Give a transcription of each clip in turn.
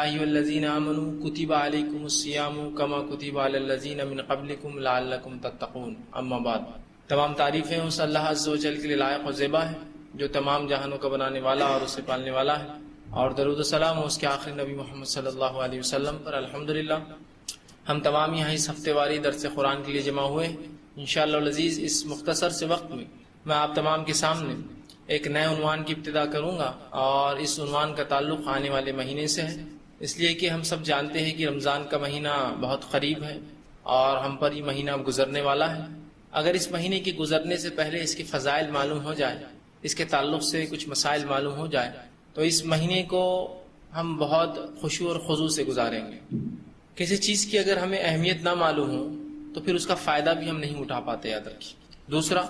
ایھا الذین آمنوا کتب علیکم الصیام کما کتب علی الذین من قبلکم لعلکم تتقون، اما بعد۔ تمام تعریفیں اس اللہ عز و جل کے لیے لائق و زیبا ہے جو تمام جہانوں کا بنانے والا اور اسے پالنے والا ہے، اور درود و سلام اس کے آخری نبی محمد صلی اللہ علیہ وسلم پر۔ الحمدللہ ہم تمام یہاں اس ہفتے واری درس قرآن کے لیے جمع ہوئے۔ انشاءاللہ العزیز اس مختصر سے وقت میں آپ تمام کے سامنے ایک نئے عنوان کی ابتدا کروں گا، اور اس عنوان کا تعلق آنے والے مہینے سے ہے، اس لیے کہ ہم سب جانتے ہیں کہ رمضان کا مہینہ بہت قریب ہے اور ہم پر یہ مہینہ گزرنے والا ہے۔ اگر اس مہینے کے گزرنے سے پہلے اس کے فضائل معلوم ہو جائے، اس کے تعلق سے کچھ مسائل معلوم ہو جائے، تو اس مہینے کو ہم بہت خشوع اور خضوع سے گزاریں گے۔ کسی چیز کی اگر ہمیں اہمیت نہ معلوم ہو تو پھر اس کا فائدہ بھی ہم نہیں اٹھا پاتے، یاد رکھیے۔ دوسرا،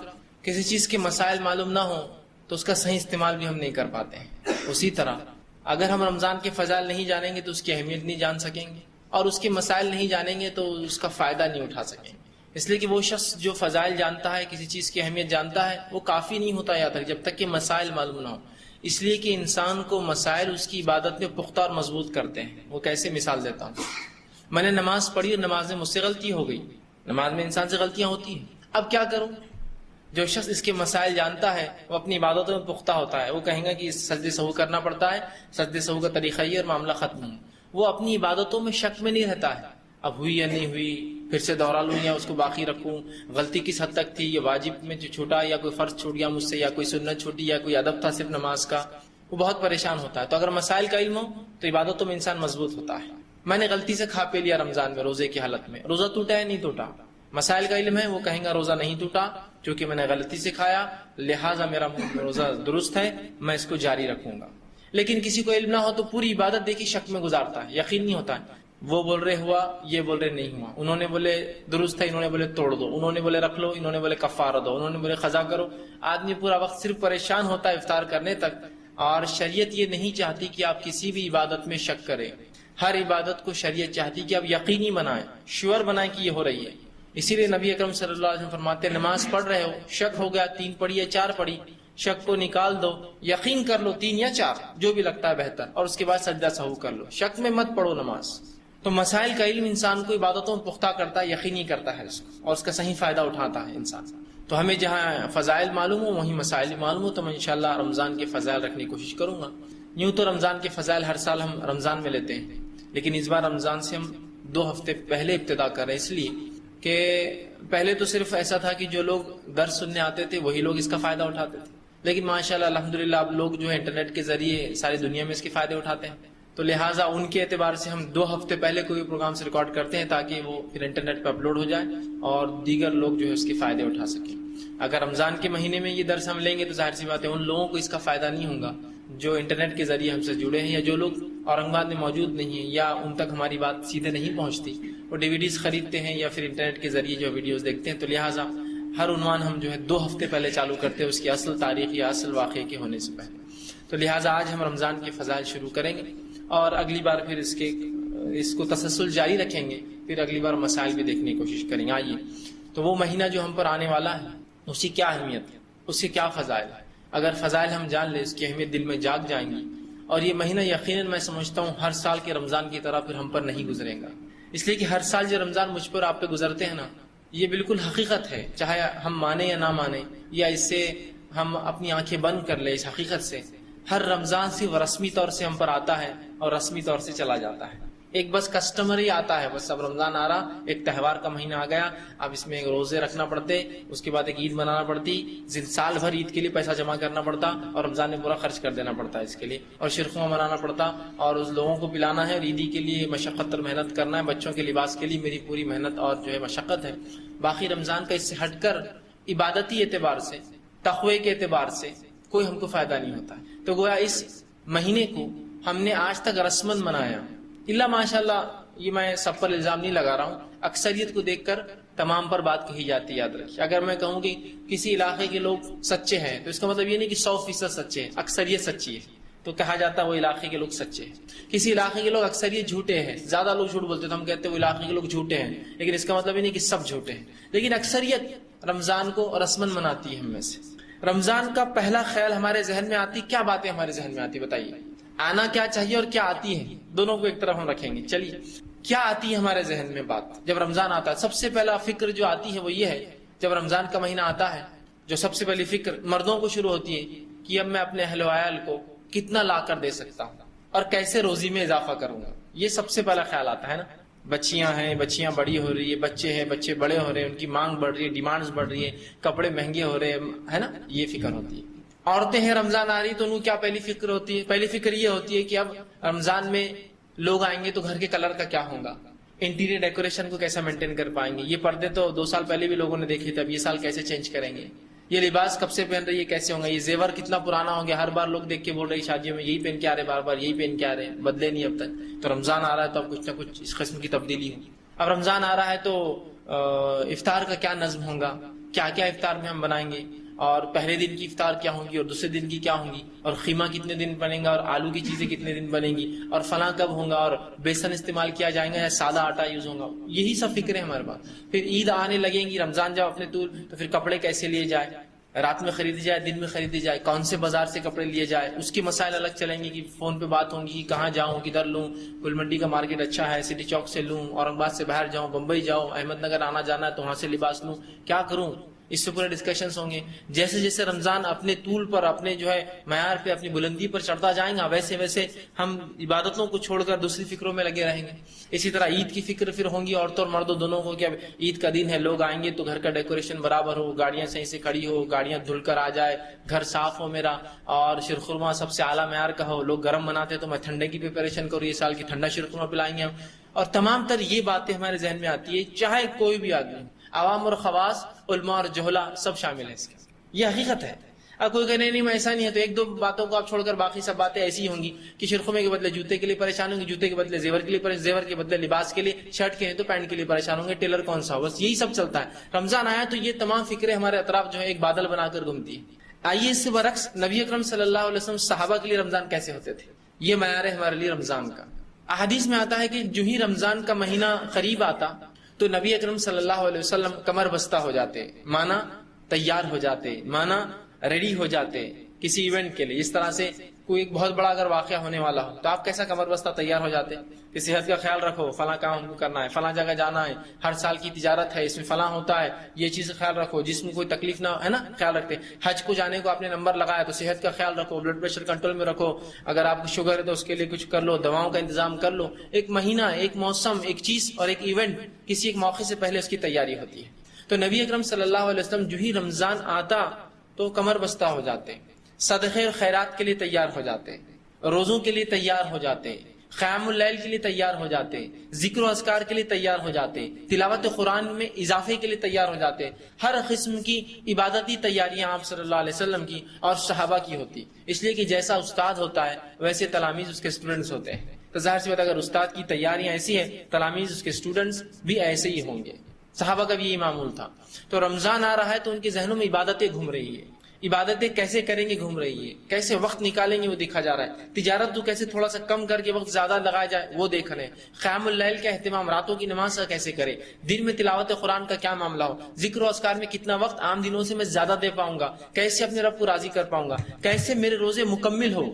کسی چیز کے مسائل معلوم نہ ہو تو اس کا صحیح استعمال بھی ہم نہیں کر پاتے ہیں۔ اسی طرح اگر ہم رمضان کے فضائل نہیں جانیں گے تو اس کی اہمیت نہیں جان سکیں گے، اور اس کے مسائل نہیں جانیں گے تو اس کا فائدہ نہیں اٹھا سکیں گے۔ اس لیے کہ وہ شخص جو فضائل جانتا ہے، کسی چیز کی اہمیت جانتا ہے، وہ کافی نہیں ہوتا یاد رکھ جب تک کہ مسائل معلوم نہ ہو۔ اس لیے کہ انسان کو مسائل اس کی عبادت میں پختہ اور مضبوط کرتے ہیں۔ وہ کیسے مثال دیتا ہوں، میں نے نماز پڑھی اور نماز میں مجھ سے غلطی ہو گئی۔ نماز میں انسان سے غلطیاں ہوتی ہیں، اب کیا کروں؟ جو شخص اس کے مسائل جانتا ہے وہ اپنی عبادتوں میں پختہ ہوتا ہے۔ وہ کہیں گا کہ سجدے سہو کرنا پڑتا ہے، سجدے سہو کا طریقہ یہ اور معاملہ ختم ہے۔ وہ اپنی عبادتوں میں شک میں نہیں رہتا ہے، اب ہوئی یا نہیں ہوئی، پھر سے دوہرا لوں یا اس کو باقی رکھوں، غلطی کس حد تک تھی، یہ واجب میں جو چھوٹا یا کوئی فرض چھوٹ گیا مجھ سے، یا کوئی سنت چھوٹی، یا کوئی ادب تھا صرف نماز کا، وہ بہت پریشان ہوتا ہے۔ تو اگر مسائل کا علم ہو تو عبادتوں میں انسان مضبوط ہوتا ہے۔ میں نے غلطی سے کھا پی لیا رمضان میں روزے کی حالت میں، روزہ ٹوٹا ہے نہیں ٹوٹا، مسائل کا علم ہے، وہ کہیں گا روزہ نہیں ٹوٹا کیونکہ میں نے غلطی سے کھایا، لہٰذا میرا روزہ درست ہے، میں اس کو جاری رکھوں گا۔ لیکن کسی کو علم نہ ہو تو پوری عبادت دیکھی شک میں گزارتا ہے، یقین نہیں ہوتا ہے۔ وہ بول رہے ہوا، یہ بول رہے نہیں ہوا، انہوں نے بولے درست ہے، انہوں نے بولے توڑ دو، انہوں نے بولے رکھ لو، انہوں نے بولے کفارہ دو، انہوں نے بولے قضا کرو۔ آدمی پورا وقت صرف پریشان ہوتا ہے افطار کرنے تک، اور شریعت یہ نہیں چاہتی کہ آپ کسی بھی عبادت میں شک کریں۔ ہر عبادت کو شریعت چاہتی کہ آپ یقینی بنائیں، شیور بنائیں کہ یہ ہو رہی ہے۔ اسی لیے نبی اکرم صلی اللہ علیہ وسلم فرماتے ہیں نماز پڑھ رہے ہو، شک ہو گیا 3 پڑھی یا 4 پڑھی، شک کو نکال دو، یقین کر لو 3 یا 4 جو بھی لگتا ہے بہتر، اور اس کے بعد سجدہ سہو کر لو، شک میں مت پڑھو نماز۔ تو مسائل کا علم انسان کو عبادتوں میں پختہ کرتا ہے، یقینی کرتا ہے اس کو، اور اس کا صحیح فائدہ اٹھاتا ہے انسان۔ تو ہمیں جہاں فضائل معلوم ہو وہیں مسائل معلوم ہو، تو میں انشاءاللہ رمضان کے فضائل رکھنے کی کوشش کروں گا۔ یوں تو رمضان کے فضائل ہر سال ہم رمضان میں لیتے ہیں، لیکن اس بار رمضان سے ہم 2 ہفتے پہلے ابتدا کر رہے ہیں، اس لیے کہ پہلے تو صرف ایسا تھا کہ جو لوگ درس سننے آتے تھے وہی لوگ اس کا فائدہ اٹھاتے تھے، لیکن ماشاءاللہ الحمدللہ اب لوگ جو ہے انٹرنیٹ کے ذریعے ساری دنیا میں اس کے فائدے اٹھاتے ہیں، تو لہٰذا ان کے اعتبار سے ہم 2 ہفتے پہلے کوئی پروگرام سے ریکارڈ کرتے ہیں تاکہ وہ پھر انٹرنیٹ پہ اپلوڈ ہو جائے اور دیگر لوگ جو ہے اس کے فائدے اٹھا سکیں۔ اگر رمضان کے مہینے میں یہ درس ہم لیں گے تو ظاہر سی بات ہے ان لوگوں کو اس کا فائدہ نہیں ہوگا جو انٹرنیٹ کے ذریعے ہم سے جڑے ہیں، یا جو لوگ اورنگ آباد میں موجود نہیں ہیں یا ان تک ہماری بات سیدھے نہیں پہنچتی، وہ DVDs خریدتے ہیں یا پھر انٹرنیٹ کے ذریعے جو ویڈیوز دیکھتے ہیں۔ تو لہٰذا ہر عنوان ہم جو ہے 2 ہفتے پہلے چالو کرتے ہیں اس کی اصل تاریخ یا اصل واقعے کے ہونے سے پہلے۔ تو لہٰذا آج ہم رمضان کے فضائل شروع کریں گے، اور اگلی بار پھر اس کو تسلسل جاری رکھیں گے، پھر اگلی بار مسائل بھی دیکھنے کی کوشش کریں گے۔ آئیے، تو وہ مہینہ جو ہم پر آنے والا ہے اس کی کیا اہمیت ہے، اس کے کیا فضائل ہے؟ اگر فضائل ہم جان لیں، اس کی اہمیت دل میں جاگ جائیں گی، اور یہ مہینہ یقیناً میں سمجھتا ہوں ہر سال کے رمضان کی طرح پھر ہم پر نہیں گزرے گا، اس لیے کہ ہر سال جو رمضان مجھ پر آپ پہ گزرتے ہیں نا، یہ بالکل حقیقت ہے، چاہے ہم مانیں یا نہ مانیں، یا اس سے ہم اپنی آنکھیں بند کر لیں، اس حقیقت سے ہر رمضان صرف رسمی طور سے ہم پر آتا ہے اور رسمی طور سے چلا جاتا ہے۔ ایک بس کسٹمر ہی آتا ہے، بس اب رمضان آ رہا، ایک تہوار کا مہینہ آ گیا، اب اس میں ایک روزے رکھنا پڑتے، اس کے بعد ایک عید منانا پڑتی، سال بھر عید کے لیے پیسہ جمع کرنا پڑتا اور رمضان میں پورا خرچ کر دینا پڑتا ہے اس کے لیے، اور شیرخواہ منانا پڑتا اور اس لوگوں کو پلانا ہے، اور عیدی کے لیے مشقت اور محنت کرنا ہے، بچوں کے لباس کے لیے میری پوری محنت اور جو ہے مشقت ہے۔ باقی رمضان کا اس سے ہٹ کر عبادتی اعتبار سے، تقوی کے اعتبار سے کوئی ہم کو فائدہ نہیں ہوتا ہے۔ تو گویا اس مہینے کو ہم نے آج تک رسمن منایا، اللہ ماشاءاللہ، یہ میں سب پر الزام نہیں لگا رہا ہوں، اکثریت کو دیکھ کر تمام پر بات کہی جاتی ہے، یاد رکھیے۔ اگر میں کہوں کہ کسی علاقے کے لوگ سچے ہیں تو اس کا مطلب یہ نہیں کہ 100% سچے ہیں، اکثریت سچی ہے، تو کہا جاتا ہے وہ علاقے کے لوگ سچے ہیں۔ کسی علاقے کے لوگ اکثریت جھوٹے ہیں، زیادہ لوگ جھوٹ بولتے تو ہم کہتے ہیں وہ علاقے کے لوگ جھوٹے ہیں، لیکن اس کا مطلب یہ نہیں کہ سب جھوٹے ہیں، لیکن اکثریت رمضان کو رسمن مناتی ہے ہم میں سے۔ رمضان کا پہلا خیال ہمارے ذہن میں آتی، کیا باتیں ہمارے ذہن میں آتی بتائیے؟ آنا کیا چاہیے اور کیا آتی ہے، دونوں کو ایک طرف ہم رکھیں گے. چلیے، کیا آتی ہے ہمارے ذہن میں بات جب رمضان آتا ہے؟ سب سے پہلا فکر جو آتی ہے وہ یہ ہے، جب رمضان کا مہینہ آتا ہے جو سب سے پہلی فکر مردوں کو شروع ہوتی ہے کہ اب میں اپنے اہل و عیال کو کتنا لا کر دے سکتا ہوں اور کیسے روزی میں اضافہ کروں گا. یہ سب سے پہلا خیال آتا ہے نا. بچیاں ہیں، بچیاں بڑی ہو رہی ہے، بچے ہیں، بچے بڑے ہو رہے ہیں، ان کی مانگ بڑھ رہی ہے، ڈیمانڈز بڑھ رہی ہے، کپڑے مہنگے ہو رہے ہیں، ہے نا. یہ فکر ہوتی ہے. عورتیں ہیں، رمضان آ رہی تو ان کو کیا پہلی فکر ہوتی ہے؟ پہلی فکر یہ ہوتی ہے کہ اب رمضان میں لوگ آئیں گے تو گھر کے کلر کا کیا ہوگا، انٹیریئر ڈیکوریشن کو کیسا مینٹین کر پائیں گے. یہ پردے تو 2 سال پہلے بھی لوگوں نے دیکھے تھے، اب یہ سال کیسے چینج کریں گے. یہ لباس کب سے پہن رہی ہے، کیسے ہوں گا. یہ زیور کتنا پرانا ہو گیا، ہر بار لوگ دیکھ کے بول رہے شادیوں میں یہی پہن کے آ رہے، بار بار یہی پہن کے آ رہے، بدلے نہیں اب تک. تو رمضان آ رہا ہے تو اب کچھ نہ کچھ اس قسم کی تبدیلی ہوگی. اب رمضان آ رہا ہے تو افطار کا کیا نظم ہوگا، کیا کیا افطار میں ہم بنائیں گے، اور پہلے دن کی افطار کیا ہوگی اور دوسرے دن کی کیا ہوگی، اور خیمہ کتنے دن بنے گا، اور آلو کی چیزیں کتنے دن بنیں گی، اور فلاں کب ہوگا، اور بیسن استعمال کیا جائے گا یا سادہ آٹا یوز ہوگا. یہی سب فکریں ہمارے پاس. پھر عید آنے لگیں گی، رمضان جب اپنے طول تو پھر کپڑے کیسے لیے جائے، رات میں خریدی جائے، دن میں خریدی جائے، کون سے بازار سے کپڑے لیے جائے، اس کی مسائل الگ چلیں گے کہ فون پہ بات ہوں گی کہ کہاں جاؤں، کدھر لوں، گل منڈی کا مارکیٹ اچھا ہے، سٹی چوک سے لوں، اورنگ آباد سے باہر جاؤں، بمبئی جاؤں، احمد نگر آنا جانا ہے تو وہاں سے لباس لوں، کیا کروں. اس سے پورے ڈسکشنز ہوں گے. جیسے جیسے رمضان اپنے طول پر، اپنے جو ہے معیار پہ، اپنی بلندی پر چڑھتا جائیں گا، ویسے ویسے ہم عبادتوں کو چھوڑ کر دوسری فکروں میں لگے رہیں گے. اسی طرح عید کی فکر پھر ہوں گی عورتوں اور مردوں دونوں کو کہ اب عید کا دن ہے، لوگ آئیں گے تو گھر کا ڈیکوریشن برابر ہو، گاڑیاں صحیح سے کھڑی ہو، گاڑیاں دھل کر آ جائے، گھر صاف ہو میرا، اور شیرخرما سب سے اعلیٰ معیار کا ہو. لوگ گرم بناتے تو میں ٹھنڈے کی پریپریشن کروں، یہ سال کی ٹھنڈا شیرخرما پلائیں گے ہم. اور تمام تر یہ باتیں ہمارے ذہن میں آتی ہے، چاہے کوئی بھی آدمی، عوام اور خواص، علماء اور جہلا، سب شامل ہیں اس کے. یہ حقیقت ہے. اب کوئی کہنے نہیں میں ایسا نہیں ہے، تو 1-2 باتوں کو آپ چھوڑ کر باقی سب باتیں ایسی ہوں گی کہ شیرخرمے کے بدلے جوتے کے لیے پریشان ہوں گے، جوتے کے بدلے زیور کے لیے، زیور کے بدلے لباس کے لیے، شرٹ کے ہیں تو پینٹ کے لیے پریشان ہوں گے، ٹیلر کون سا ہو. بس یہی سب چلتا ہے. رمضان آیا تو یہ تمام فکریں ہمارے اطراف جو ہے ایک بادل بنا کر گھومتی ہے. آئیے اس سے برعکس نبی اکرم صلی اللہ علیہ وسلم صحابہ کے لیے رمضان کیسے ہوتے تھے. یہ معیار ہے ہمارے لیے رمضان کا. احادیث میں آتا ہے کہ جو ہی رمضان کا مہینہ قریب آتا تو نبی اکرم صلی اللہ علیہ وسلم کمر بستہ ہو جاتے، مانا تیار ہو جاتے، مانا ریڈی ہو جاتے کسی ایونٹ کے لیے. اس طرح سے کوئی ایک بہت بڑا اگر واقعہ ہونے والا ہو تو آپ کیسا کمر بستہ تیار ہو جاتے کہ صحت کا خیال رکھو، فلاں کام ہم کو کرنا ہے، فلاں جگہ جانا ہے، ہر سال کی تجارت ہے، اس میں فلاں ہوتا ہے، یہ چیز خیال رکھو، جس میں کوئی تکلیف نہ ہے نا، خیال رکھتے. حج کو جانے کو آپ نے نمبر لگایا تو صحت کا خیال رکھو، بلڈ پریشر کنٹرول میں رکھو، اگر آپ کو شوگر ہے تو اس کے لیے کچھ کر لو، دواؤں کا انتظام کر لو. ایک مہینہ، ایک موسم، ایک چیز اور ایک ایونٹ، کسی ایک موقع سے پہلے اس کی تیاری ہوتی ہے. تو نبی اکرم صلی اللہ علیہ وسلم جو ہی رمضان آتا تو کمر بستہ ہو جاتے، صدقے اور خیرات کے لیے تیار ہو جاتے، روزوں کے لیے تیار ہو جاتے، قیام اللیل کے لیے تیار ہو جاتے، ذکر و اذکار کے لیے تیار ہو جاتے، تلاوت قرآن میں اضافے کے لیے تیار ہو جاتے. ہر قسم کی عبادتی تیاریاں آپ صلی اللہ علیہ وسلم کی اور صحابہ کی ہوتی، اس لیے کہ جیسا استاد ہوتا ہے ویسے تلاميذ اس کے اسٹوڈنٹس ہوتے ہیں. تو ظاہر سی بات اگر استاد کی تیاریاں ایسی ہیں، تلاميذ اس کے اسٹوڈنٹس بھی ایسے ہی ہوں گے. صحابہ کا بھی یہ معمول تھا. تو رمضان آ رہا ہے تو ان کے ذہنوں میں عبادتیں گھوم رہی ہے، عبادتیں کیسے کریں گے گھوم رہی ہے، کیسے وقت نکالیں گے وہ دیکھا جا رہا ہے، تجارت تو کیسے تھوڑا سا کم کر کے وقت زیادہ لگایا جائے وہ دیکھ رہے ہیں، قیام اللیل کا اہتمام، راتوں کی نماز کا کیسے کرے، دن میں تلاوت قرآن کا کیا معاملہ ہو، ذکر و اذکار میں کتنا وقت عام دنوں سے میں زیادہ دے پاؤں گا، کیسے اپنے رب کو راضی کر پاؤں گا، کیسے میرے روزے مکمل ہو،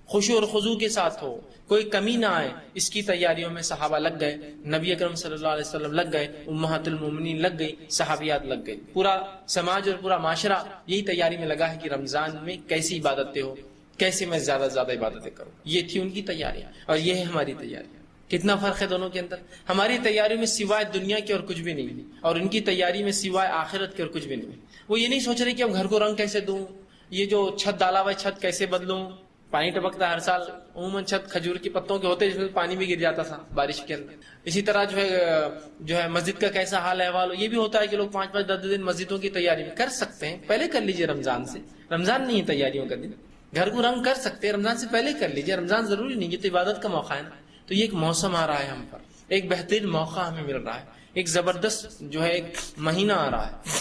خشوع اور خضوع کے ساتھ ہو، کوئی کمی نہ آئے. اس کی تیاریوں میں صحابہ لگ گئے، نبی اکرم صلی اللہ علیہ وسلم لگ گئے، امہات المومنین لگ گئی، صحابیات لگ گئی. پورا سماج اور پورا معاشرہ یہی تیاری میں لگا ہے کہ رمضان میں کیسی عبادتیں ہو، کیسے میں زیادہ سے زیادہ عبادتیں کروں. یہ تھی ان کی تیاری اور یہ ہے ہماری تیاری. کتنا فرق ہے دونوں کے اندر. ہماری تیاری میں سوائے دنیا کے اور کچھ بھی نہیں، اور ان کی تیاری میں سوائے آخرت کے اور کچھ بھی نہیں. وہ یہ نہیں سوچ رہے کہ اب گھر کو رنگ کیسے دوں، یہ جو چھت ڈالا ہوا چھت کیسے بدلوں، پانی ٹپکتا ہے ہر سال، عموماً چھت کھجور کے پتوں کے ہوتے جس میں پانی بھی گر جاتا تھا بارش کے اندر. اسی طرح جو ہے مسجد کا کیسا حال احوال ہو. یہ بھی ہوتا ہے کہ لوگ 5-5 10 دن مسجدوں کی تیاری میں کر سکتے ہیں. پہلے کر لیجئے رمضان سے، رمضان نہیں ہے تیاریوں کا دن. گھر کو رنگ کر سکتے ہیں، رمضان سے پہلے کر لیجئے. رمضان ضروری نہیں، یہ تو عبادت کا موقع ہے نا. تو یہ ایک موسم آ رہا ہے ہم پر، ایک بہترین موقع ہمیں مل رہا ہے، ایک زبردست جو ہے ایک مہینہ آ رہا ہے.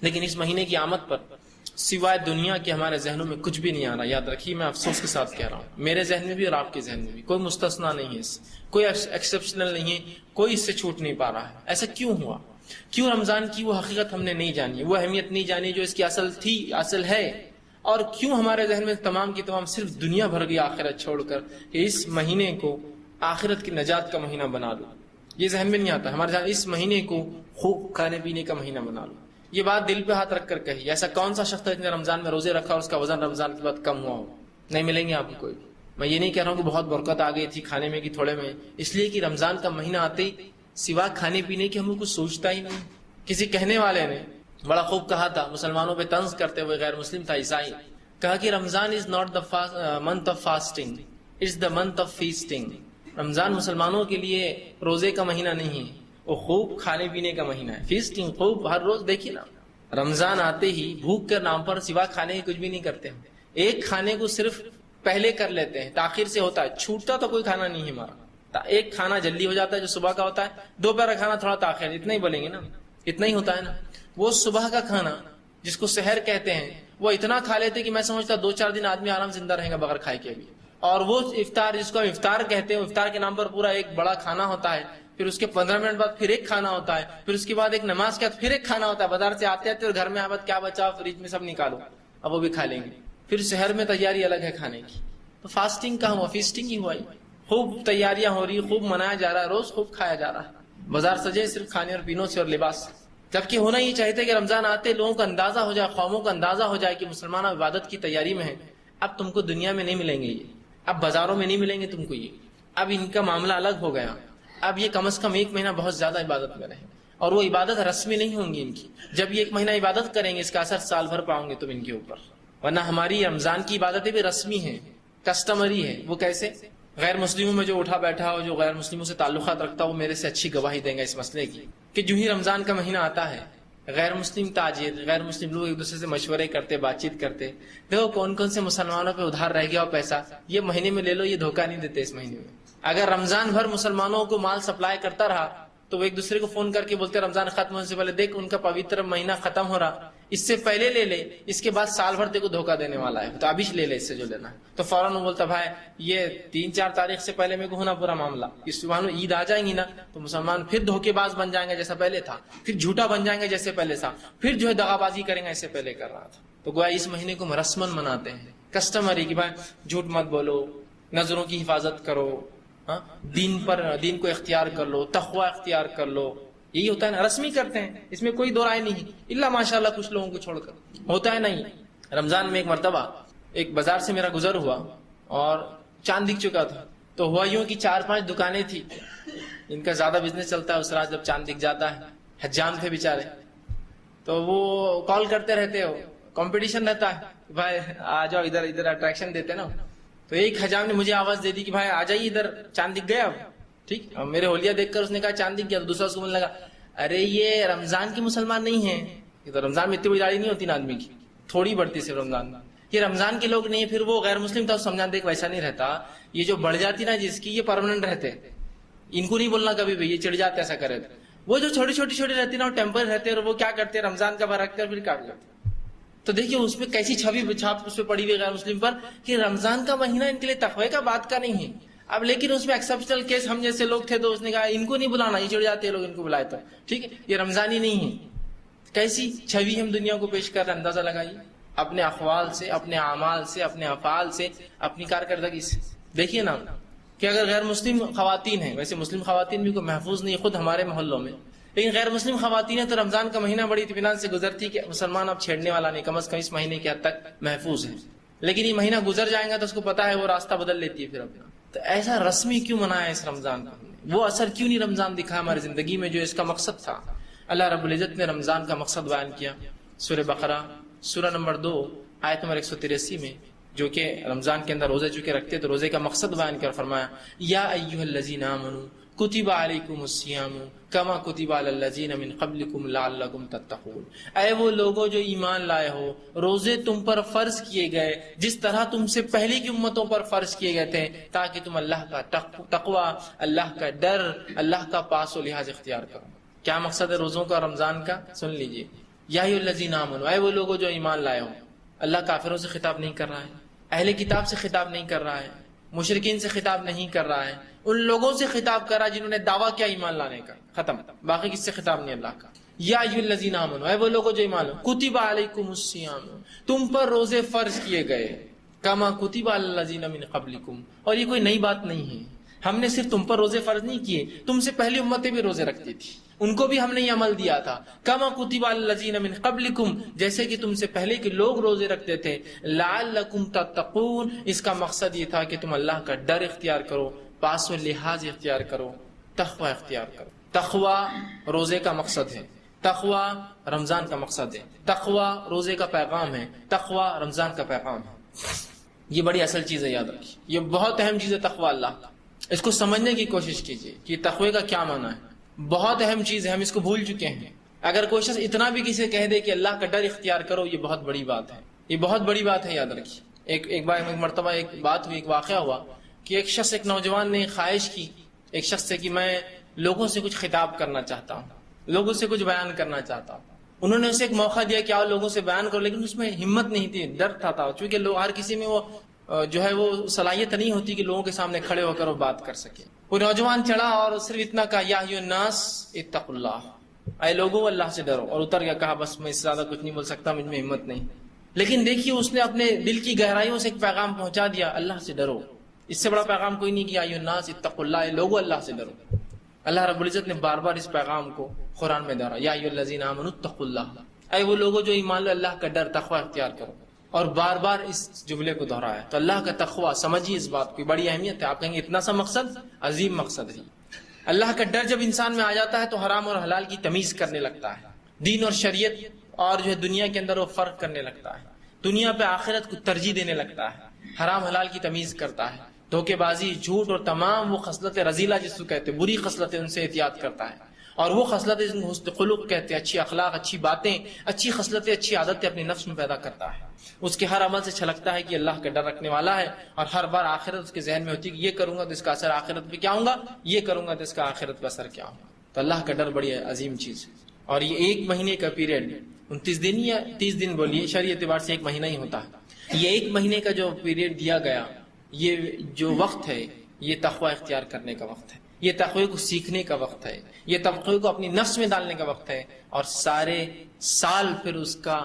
لیکن اس مہینے کی آمد پر سوائے دنیا کے ہمارے ذہنوں میں کچھ بھی نہیں آ رہا. یاد رکھیے، میں افسوس کے ساتھ کہہ رہا ہوں، میرے ذہن میں بھی اور آپ کے ذہن میں بھی کوئی مستثنا نہیں ہے، کوئی ایکسیپشنل نہیں ہے، کوئی اس سے چھوٹ نہیں پا رہا ہے. ایسا کیوں ہوا؟ کیوں رمضان کی وہ حقیقت ہم نے نہیں جانی، وہ اہمیت نہیں جانی جو اس کی اصل تھی، اصل ہے، اور کیوں ہمارے ذہن میں تمام کی تمام صرف دنیا بھر گئی آخرت چھوڑ کر کہ اس مہینے کو آخرت کی نجات کا مہینہ بنا لو. یہ ذہن میں نہیں آتا ہمارے ذہن اس مہینے کو خوب کھانے پینے کا مہینہ بنا لو. یہ بات دل پہ ہاتھ رکھ کر کہی. ایسا کون سا شخص ہے جس نے رمضان میں روزے رکھا اور اس کا وزن رمضان کے بعد کم ہوا ہو؟ نہیں ملیں گے آپ کو کوئی. میں یہ نہیں کہہ رہا ہوں کہ بہت برکت آ گئی تھی کھانے میں کہ تھوڑے میں، اس لیے کہ رمضان کا مہینہ آتے ہی سوا کھانے پینے کی ہمیں کچھ سوچتا ہی نہیں. کسی کہنے والے نے بڑا خوب کہا تھا، مسلمانوں پہ طنز کرتے ہوئے، غیر مسلم تھا، عیسائی، کہا کہ Ramzan is not the month of fasting, it's the month of feasting. Ramzan مسلمانوں کے لیے روزے کا مہینہ نہیں ہے، وہ خوب کھانے پینے کا مہینہ ہے. فیسٹنگ، خوب ہر روز. دیکھیے نا، رمضان آتے ہی بھوک کے نام پر سوا کھانے کی کچھ بھی نہیں کرتے. ایک کھانے کو صرف پہلے کر لیتے ہیں، تاخیر سے ہوتا ہے. چھوٹتا تو کوئی کھانا نہیں ہے ہمارا. ایک کھانا جلدی ہو جاتا ہے جو صبح کا ہوتا ہے، دوپہر کا کھانا تھوڑا تاخیر. اتنا ہی بولیں گے نا، اتنا ہی ہوتا ہے نا. وہ صبح کا کھانا جس کو سحر کہتے ہیں، وہ اتنا کھا لیتے کہ میں سمجھتا 2-4 دن آدمی آرام زندہ رہے گا بغیر کھائے کے بھی. اور وہ افطار جس کو ہم افطار کہتے ہیں، افطار کے نام پر پورا ایک بڑا کھانا ہوتا ہے، پھر اس کے 15 منٹ بعد پھر ایک کھانا ہوتا ہے، پھر اس کے بعد ایک نماز کے بعد پھر ایک کھانا ہوتا ہے. بازار سے آتے آتے اور گھر میں آباد کیا بچا فریج میں سب نکالو، اب وہ بھی کھا لیں گے. پھر شہر میں تیاری الگ ہے کھانے کی. تو فاسٹنگ کا ہوا، فیسٹنگ ہی ہوا. خوب تیاریاں ہو رہی، خوب منایا جا رہا ہے، روز خوب کھایا جا رہا ہے. بازار سجے صرف کھانے اور پینوں سے اور لباس سے. جبکہ ہونا یہ چاہتے کہ رمضان آتے لوگوں کا اندازہ ہو جائے، قوموں کا اندازہ ہو جائے کہ مسلمان عبادت کی تیاری میں ہیں. اب تم کو دنیا میں نہیں ملیں گے یہ، اب بازاروں میں نہیں ملیں گے تم کو یہ. اب ان کا معاملہ الگ ہو گیا. اب یہ کم از کم 1 مہینہ بہت زیادہ عبادت میں رہیں، اور وہ عبادت رسمی نہیں ہوں گی ان کی. جب یہ 1 مہینہ عبادت کریں گے، اس کا اثر سال بھر پاؤں گے تم ان کے اوپر. ورنہ ہماری رمضان کی عبادتیں بھی رسمی ہیں، کسٹمری ہے. وہ کیسے؟ غیر مسلموں میں جو اٹھا بیٹھا ہو، جو غیر مسلموں سے تعلقات رکھتا ہو، وہ میرے سے اچھی گواہی دیں گا اس مسئلے کی کہ جو ہی رمضان کا مہینہ آتا ہے، غیر مسلم تاجر، غیر مسلم لوگ ایک دوسرے سے مشورے کرتے، بات چیت کرتے، دیکھو کون کون سے مسلمانوں پہ ادھار رہ گیا ہو پیسہ، یہ مہینے میں لے لو. یہ دھوکہ نہیں دیتے اس مہینے میں. اگر رمضان بھر مسلمانوں کو مال سپلائی کرتا رہا تو وہ ایک دوسرے کو فون کر کے بولتے رمضان ختم ہونے سے پہلے، دیکھ ان کا پوتر مہینہ ختم ہو رہا، اس سے پہلے لے لے، اس کے بعد سال بھر کو دھوکہ دینے والا ہے، تو ابھی لے لے اس سے جو لینا ہے. تو فوراً وہ بولتا بھائی یہ 3-4 تاریخ سے پہلے میرے کو ہونا پورا معاملہ. اس سبحان عید آ جائیں گی نا تو مسلمان پھر دھوکے باز بن جائیں گے جیسا پہلے تھا، پھر جھوٹا بن جائیں گے جیسے پہلے تھا، پھر جو ہے دغا بازی کریں گے ایسے پہلے کر رہا تھا. تو گویا اس مہینے کو رسمن مناتے ہیں، کسٹمری کہ بھائی جھوٹ مت بولو، نظروں کی حفاظت کرو، دین کو اختیار کر لو، تقوی اختیار کر لو. یہی ہوتا ہے نا، رسمی کرتے ہیں، اس میں کوئی دو رائے نہیں، الا ماشاءاللہ کچھ لوگوں کو چھوڑ کر. ہوتا ہے نہیں. رمضان میں ایک مرتبہ ایک بازار سے میرا گزر ہوا اور چاند دکھ چکا تھا. تو ہوا یوں کہ 4-5 دکانیں تھی جن کا زیادہ بزنس چلتا ہے اس رات جب چاند دکھ جاتا ہے. حجام تھے بیچارے، تو وہ کال کرتے رہتے ہو، کمپٹیشن رہتا ہے بھائی آ جاؤ ادھر ادھر، اٹریکشن دیتے نا. تو ایک حجام نے مجھے آواز دے دی کہ بھائی آ جائیے ادھر، چاند دکھ گیا. اب ٹھیک، اب میرے ہولیا دیکھ کر اس نے کہا چاند دکھ گیا. تو دوسرا اس کو بولنے لگا ارے یہ رمضان کے مسلمان نہیں ہیں. یہ تو رمضان میں اتنی بڑی داڑھی نہیں ہوتی نا آدمی کی، تھوڑی بڑھتی صرف رمضان میں. یہ رمضان کے لوگ نہیں ہیں. پھر وہ غیر مسلم تھا، سمجھا دیکھ ویسا نہیں رہتا، یہ جو بڑھ جاتی نا جس کی، یہ پرماننٹ رہتے، ان کو نہیں بولنا کبھی بھی یہ چڑھ جاتے ایسا کرے. وہ جو چھوٹی چھوٹی رہتی نا وہ ٹیمپر رہتے، اور وہ کیا کرتے رمضان کا بھر رکھتے اور پھر کاٹ لیتے. تو دیکھیے اس پہ کیسی چھاپ اس پہ پڑی ہوئی غیر مسلم پر کہ رمضان کا مہینہ ان کے لیے تقوی کا بات کا نہیں ہے. اب لیکن اس میں ایکسپشنل کیس ہم جیسے لوگ تھے تو اس نے کہا ان کو نہیں بلانا، یہ چڑھ جاتے لوگ، ان کو بلائے تو ٹھیک ہے، یہ رمضان ہی نہیں ہے. کیسی چھوی ہم دنیا کو پیش کر رہے ہیں، اندازہ لگائیے اپنے اقوال سے، اپنے اعمال سے، اپنے افعال سے، اپنی کارکردگی سے. دیکھیے نا کہ اگر غیر مسلم خواتین ہیں، ویسے مسلم خواتین بھی کوئی محفوظ نہیں خود ہمارے محلوں میں، لیکن غیر مسلم خواتین ہیں تو رمضان کا مہینہ بڑی اطمینان سے گزرتی کہ مسلمان اب چھیڑنے والا نہیں، کم از کم اس مہینے کے حد تک محفوظ ہے. لیکن یہ مہینہ گزر جائے گا تو اس کو پتا ہے وہ راستہ بدل لیتی ہے پھر اپنا. تو ایسا رسمی کیوں منایا اس رمضان کو؟ وہ اثر کیوں نہیں رمضان دکھا ہماری زندگی میں جو اس کا مقصد تھا؟ اللہ رب العزت نے رمضان کا مقصد بیان کیا سورہ بقرہ سورہ نمبر 2 آیت نمبر 183 میں، جو کہ رمضان کے اندر روزے چونکہ رکھتے تو روزے کا مقصد بیان کر فرمایا یا ایھا الذین آمنوا کتب علیکم الصیام کما کتب علی الذین من قبلکم لعلکم تتقون. اے وہ لوگوں جو ایمان لائے ہو، روزے تم پر فرض کیے گئے جس طرح تم سے پہلے کی امتوں پر فرض کیے گئے تھے، تاکہ تم اللہ کا تقوی، اللہ کا ڈر، اللہ کا پاس و لحاظ اختیار کرو. کیا مقصد ہے روزوں کا رمضان کا؟ سن لیجئے. یا ایھا الذین آمنوا، اے وہ لوگوں جو ایمان لائے ہو. اللہ کافروں سے خطاب نہیں کر رہا ہے، اہل کتاب سے خطاب نہیں کر رہا ہے، مشرکین سے خطاب نہیں کر رہا ہے، ان لوگوں سے خطاب کر رہا ہے جنہوں نے دعویٰ کیا ایمان لانے کا، ختم، باقی کس سے خطاب نہیں اللہ کا۔ یا ایھا الذین آمنوا، اے وہ لوگوں جو ایمان لو، کتب علیکم الصیام، تم پر روزے فرض کیے گئے، کما کتب علی الذین من قبلکم، اور یہ کوئی نئی بات نہیں ہے، ہم نے صرف تم پر روزے فرض نہیں کیے، تم سے پہلی امتیں بھی روزے رکھتی تھی، ان کو بھی ہم نے یہ عمل دیا تھا، کما کتب علی الذین من قبلکم، جیسے کہ تم سے پہلے کے لوگ روزے رکھتے تھے، لعلکم تتقون، اس کا مقصد یہ تھا کہ تم اللہ کا ڈر اختیار کرو، پاس و لحاظ اختیار کرو، تقوی اختیار کرو۔ تقوی روزے کا مقصد ہے، تقوی رمضان کا مقصد ہے، تقوی روزے کا پیغام ہے، تقوی رمضان کا پیغام ہے۔ یہ بڑی اصل چیز ہے، یاد رکھیے، یہ بہت اہم چیز ہے تقوی اللہ کا، اس کو سمجھنے کی کوشش کیجیے کہ تقوی کا کیا معنی ہے، بہت اہم چیز ہے، ہم اس کو بھول چکے ہیں۔ اگر کوئی شخص اتنا بھی کسی کہہ دے کہ اللہ کا ڈر اختیار کرو، یہ بہت بڑی بات ہے، یہ بہت بڑی بات ہے، یاد رکھیے۔ ایک مرتبہ ایک بات ہوئی، ایک واقعہ ہوا کہ ایک نوجوان نے خواہش کی ایک شخص سے کہ میں لوگوں سے کچھ خطاب کرنا چاہتا ہوں، لوگوں سے کچھ بیان کرنا چاہتا ہوں۔ انہوں نے اسے ایک موقع دیا کہ آؤ لوگوں سے بیان کرو، لیکن اس میں ہمت نہیں تھی، ڈر تھا، چونکہ لوگ ہر کسی میں وہ جو ہے وہ صلاحیت نہیں ہوتی کہ لوگوں کے سامنے کھڑے ہو کر وہ بات کر سکے۔ وہ نوجوان چڑھا اور صرف اتنا کہا، یا ایھا الناس اتقوا اللہ، اے لوگوں اللہ سے ڈرو، اور اتر گیا، کہا بس میں اس سے زیادہ کچھ نہیں بول سکتا، مجھ میں ہمت نہیں۔ لیکن دیکھیے اس نے اپنے دل کی گہرائیوں سے ایک پیغام پہنچا دیا، اللہ سے ڈرو، اس سے بڑا پیغام کوئی نہیں کہ یا ایھا الناس اتقوا اللہ، اے لوگوں اللہ سے ڈرو۔ اللہ رب العزت نے بار بار اس پیغام کو قرآن میں دہرایا، یا ایھا الذین آمنوا اتقوا اللہ، اے وہ لوگوں جو ایمان لو اللہ کا ڈر تقوی اختیار کرو، اور بار بار اس جملے کو دہرایا۔ تو اللہ کا تقوی سمجھیے، اس بات کی بڑی اہمیت ہے۔ آپ کہیں گے اتنا سا مقصد، عظیم مقصد ہے۔ اللہ کا ڈر جب انسان میں آ جاتا ہے تو حرام اور حلال کی تمیز کرنے لگتا ہے، دین اور شریعت اور جو ہے دنیا کے اندر وہ فرق کرنے لگتا ہے، دنیا پہ آخرت کو ترجیح دینے لگتا ہے، حرام حلال کی تمیز کرتا ہے، دھوکے بازی، جھوٹ اور تمام وہ خصلتیں رذیلہ جس کو کہتے ہیں، بری خصلتیں، ان سے احتیاط کرتا ہے، اور وہ خصلتیں جن کو حسن خلق کہتے ہیں، اچھی اخلاق، اچھی باتیں، اچھی خصلتیں، اچھی عادتیں اپنے نفس میں پیدا کرتا ہے۔ اس کے ہر عمل سے چھلکتا ہے کہ اللہ کا ڈر رکھنے والا ہے، اور ہر بار آخرت اس کے ذہن میں ہوتی ہے کہ یہ کروں گا تو اس کا اثر آخرت پہ کیا ہوگا، یہ کروں گا تو اس کا آخرت پہ اثر کیا ہوگا۔ تو اللہ کا ڈر بڑی عظیم چیز ہے، اور یہ ایک مہینے کا پیریڈ، 29 دن یا 30 دن بولیے، شرعی اعتبار سے ایک مہینہ ہی ہوتا ہے، یہ ایک مہینے کا جو پیریڈ دیا گیا، یہ جو وقت ہے یہ تقوی اختیار کرنے کا وقت ہے، یہ تقوی کو سیکھنے کا وقت ہے، یہ تقوی کو اپنی نفس میں ڈالنے کا وقت ہے، اور سارے سال پھر اس کا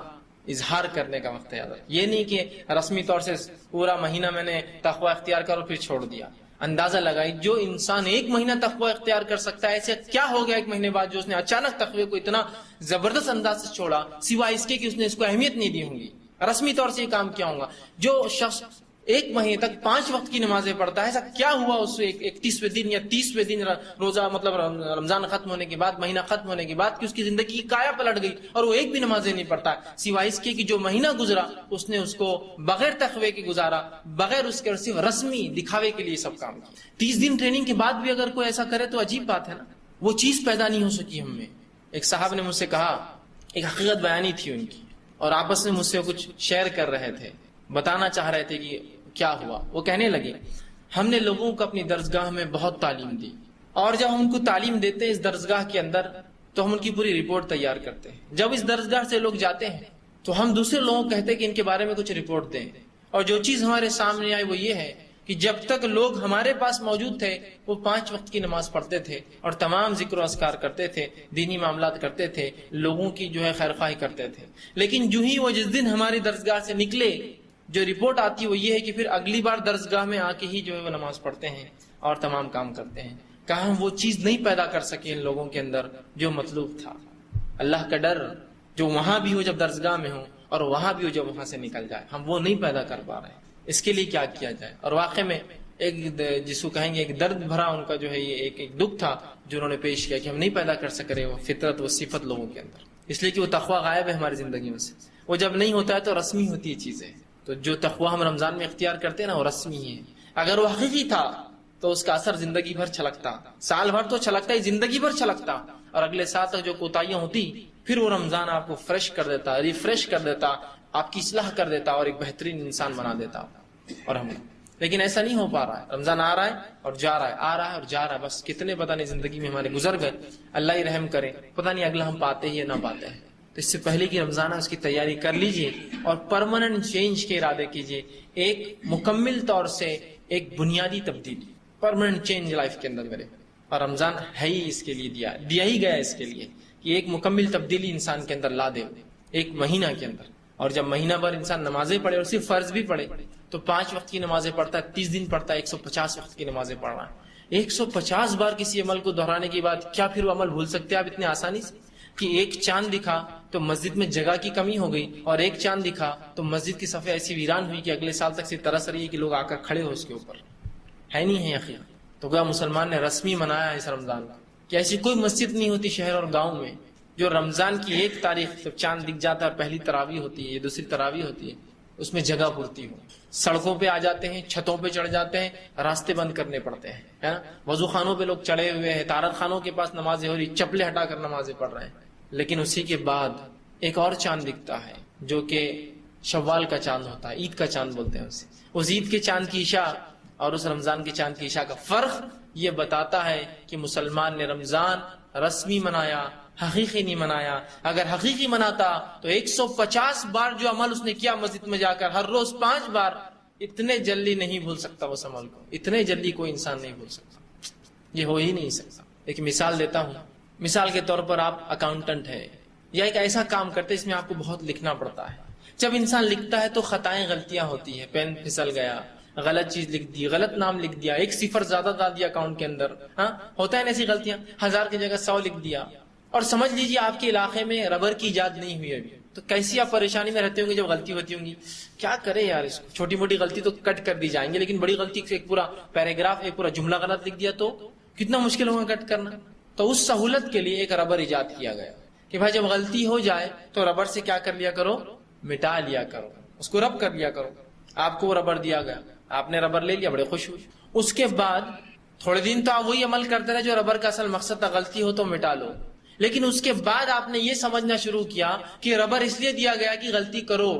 اظہار کرنے کا وقت ہے۔ یہ نہیں کہ رسمی طور سے پورا مہینہ میں نے تقوی اختیار کرو پھر چھوڑ دیا۔ اندازہ لگائی جو انسان ایک مہینہ تقوی اختیار کر سکتا ہے، ایسے کیا ہو گیا ایک مہینے بعد جو اس نے اچانک تقوی کو اتنا زبردست انداز سے چھوڑا، سوائے اس کے کہ اس نے اس کو اہمیت نہیں دی ہوں گی، رسمی طور سے یہ کام کیا ہوگا۔ جو شخص ایک مہینے تک 5 وقت کی نمازیں پڑھتا ہے، ایسا کیا ہوا اس سے 31ویں دن یا 30ویں دن روزہ، مطلب رمضان ختم ہونے کے بعد، مہینہ ختم ہونے کے بعد، کہ اس کی زندگی کی کایا پلٹ گئی اور وہ ایک بھی نمازیں نہیں پڑھتا، سوائے اس کے کہ جو مہینہ گزرا اس نے اس کو بغیر تقوی کے گزارا، بغیر اس کے صرف رسمی دکھاوے کے لیے سب کام کیا۔ 30 دن ٹریننگ کے بعد بھی اگر کوئی ایسا کرے تو عجیب بات ہے نا، وہ چیز پیدا نہیں ہو سکی ہم میں۔ ایک صاحب نے مجھ سے کہا، ایک حقیقت بیانی تھی ان کی، اور آپس میں مجھ سے کچھ شیئر کر رہے تھے، بتانا چاہ رہے تھے کہ کیا ہوا۔ وہ کہنے لگے، ہم نے لوگوں کو اپنی درسگاہ میں بہت تعلیم دی، اور جب ہم ان کو تعلیم دیتے ہیں اس درسگاہ کے اندر تو ہم ان کی پوری رپورٹ تیار کرتے ہیں۔ جب اس درسگاہ سے لوگ جاتے ہیں تو ہم دوسرے لوگوں کو کہتے ہیں کہ ان کے بارے میں کچھ رپورٹ دیں، اور جو چیز ہمارے سامنے آئی وہ یہ ہے کہ جب تک لوگ ہمارے پاس موجود تھے وہ 5 وقت کی نماز پڑھتے تھے اور تمام ذکر و اذکار کرتے تھے، دینی معاملات کرتے تھے، لوگوں کی جو ہے خیرخواہی کرتے تھے، لیکن جو ہی وہ جس دن ہماری درسگاہ سے نکلے جو رپورٹ آتی وہ یہ ہے کہ پھر اگلی بار درسگاہ میں آ کے ہی جو ہے وہ نماز پڑھتے ہیں اور تمام کام کرتے ہیں۔ کہاں ہم وہ چیز نہیں پیدا کر سکے ان لوگوں کے اندر جو مطلوب تھا، اللہ کا ڈر جو وہاں بھی ہو جب درسگاہ میں ہو اور وہاں بھی ہو جب وہاں سے نکل جائے، ہم وہ نہیں پیدا کر پا رہے ہیں۔ اس کے لیے کیا کیا جائے؟ اور واقع میں ایک جس کو کہیں گے ایک درد بھرا ان کا جو ہے یہ ایک دکھ تھا جو انہوں نے پیش کیا کہ ہم نہیں پیدا کر سک رہے وہ فطرت، وہ صفت لوگوں کے اندر، اس لیے کہ وہ تقوی غائب ہے ہماری زندگی میں سے۔ وہ جب نہیں ہوتا ہے تو رسمی ہوتی ہے چیزیں، تو جو تقوی ہم رمضان میں اختیار کرتے ہیں نا وہ رسمی ہے، اگر وہ حقیقی تھا تو اس کا اثر زندگی بھر چھلکتا، سال بھر تو چھلکتا ہی، زندگی بھر چھلکتا، اور اگلے سال تک جو کوتاہیاں ہوتی پھر وہ رمضان آپ کو فریش کر دیتا، ریفریش کر دیتا، آپ کی اصلاح کر دیتا اور ایک بہترین انسان بنا دیتا۔ اور ہم لیکن ایسا نہیں ہو پا رہا ہے، رمضان آ رہا ہے اور جا رہا ہے، آ رہا ہے اور جا رہا ہے، بس کتنے پتہ نہیں زندگی میں ہمارے گزر گئے، اللہ ہی رحم کرے، پتہ نہیں اگلا ہم پاتے ہیں یا نہ پاتے ہیں۔ تو اس سے پہلے کہ رمضان ہے اس کی تیاری کر لیجئے اور پرماننٹ چینج کے ارادے کیجئے، ایک مکمل طور سے ایک بنیادی تبدیلی، پرماننٹ چینج لائف کے اندر میرے. اور رمضان ہے ہی اس کے لیے، دیا ہی گیا اس کے لیے کہ ایک مکمل تبدیلی انسان کے اندر لا دے ایک مہینہ کے اندر. اور جب مہینہ بھر انسان نمازیں پڑھے اور صرف فرض بھی پڑھے تو 5 وقت کی نمازیں پڑھتا ہے، 30 دن پڑھتا ہے 150 وقت کی نمازیں پڑھ رہا ہے. 150 بار کسی عمل کو دہرانے کے بعد کیا پھر وہ عمل بھول سکتے ہیں آپ اتنے آسانی سے؟ کہ ایک چاند دکھا تو مسجد میں جگہ کی کمی ہو گئی، اور ایک چاند دکھا تو مسجد کی صفیں ایسی ویران ہوئی کہ اگلے سال تک سے ترس رہی ہے کہ لوگ آ کر کھڑے ہو اس کے اوپر. ہے نہیں ہے یقین. تو گویا مسلمان نے رسمی منایا اس رمضان کو کہ ایسی کوئی مسجد نہیں ہوتی شہر اور گاؤں میں جو رمضان کی 1 تاریخ جب چاند دکھ جاتا ہے اور پہلی تراویح ہوتی ہے، یہ دوسری تراویح ہوتی ہے، اس میں جگہ پورتی ہو. سڑکوں پہ آ جاتے ہیں، چھتوں پہ چڑھ جاتے ہیں، راستے بند کرنے پڑتے ہیں، ہے نا. وضو خانوں پہ لوگ چڑھے ہوئے ہیں، طہارت خانوں کے پاس نمازیں ہو رہی، چپلیں ہٹا کر نمازیں پڑھ رہے ہیں. لیکن اسی کے بعد ایک اور چاند دکھتا ہے جو کہ شوال کا چاند ہوتا ہے، عید کا چاند بولتے ہیں اسے. اس عید کے چاند کی عشاء اور اس رمضان کے چاند کی عشاء کا فرق یہ بتاتا ہے کہ مسلمان نے رمضان رسمی منایا، حقیقی نہیں منایا. اگر حقیقی مناتا تو 150 بار جو عمل اس نے کیا مسجد میں جا کر ہر روز 5 بار، اتنے جلدی نہیں بھول سکتا اس عمل کو. اتنے جلدی کوئی انسان نہیں بھول سکتا، یہ ہو ہی نہیں سکتا. ایک مثال دیتا ہوں. مثال کے طور پر آپ اکاؤنٹنٹ ہے یا ایک ایسا کام کرتے اس میں آپ کو بہت لکھنا پڑتا ہے. جب انسان لکھتا ہے تو خطائیں، غلطیاں ہوتی ہیں. پین پھسل گیا، غلط چیز لکھ دی، غلط نام لکھ دیا، 1 صفر زیادہ ڈال دیا اکاؤنٹ کے اندر. ہاں ہوتا ہے ایسی غلطیاں. 1000 کی جگہ 100 لکھ دیا. اور سمجھ لیجیے آپ کے علاقے میں ربر کی ایجاد نہیں ہوئی ابھی، تو کیسی آپ پریشانی میں رہتے ہوں گے جب غلطی ہوتی ہوں گی. کیا کرے یار اس کو، چھوٹی موٹی غلطی تو کٹ کر دی جائیں گے، لیکن بڑی غلطی ایک پورا پیراگراف، ایک پورا جملہ غلط لکھ دیا تو کتنا مشکل ہوگا کٹ کرنا. تو اس سہولت کے لیے ایک ربر ایجاد کیا گیا کہ بھائی جب غلطی ہو جائے تو ربر سے کیا کر لیا کرو، مٹا لیا کرو، اس کو رب کر لیا کرو. آپ کو وہ ربر دیا گیا، آپ نے ربر لے لیا، بڑے خوش ہوئے. اس کے بعد تھوڑے دن تو آپ وہی عمل کرتے رہے جو ربر کا اصل مقصد تھا، غلطی ہو تو مٹا لو. لیکن اس کے بعد آپ نے یہ سمجھنا شروع کیا کہ ربر اس لیے دیا گیا کہ غلطی کرو،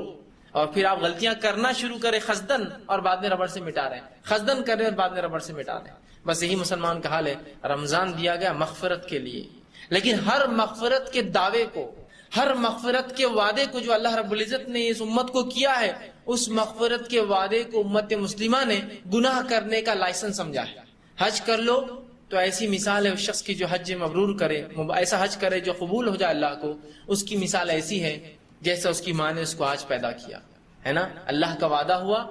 اور پھر آپ غلطیاں کرنا شروع کرے خزدن، اور بعد میں ربر سے مٹا رہے ہیں، خزدن کر رہے ہیں اور بعد میں ربر سے مٹا رہے ہیں. بس یہی مسلمان کا حال ہے. رمضان دیا گیا مغفرت کے لیے، لیکن ہر مغفرت کے دعوے کو، ہر مغفرت کے وعدے کو جو اللہ رب العزت نے اس امت کو کیا ہے، اس مغفرت کے وعدے کو امت مسلمہ نے گناہ کرنے کا لائسنس سمجھا ہے. حج کر لو تو ایسی مثال ہے اس شخص کی جو حج مبرور کرے، ایسا حج کرے جو قبول ہو جائے اللہ کو. اس کی مثال ایسی ہے جیسا اس کی ماں نے اس کو آج پیدا کیا ہے نا. اللہ کا وعدہ ہوا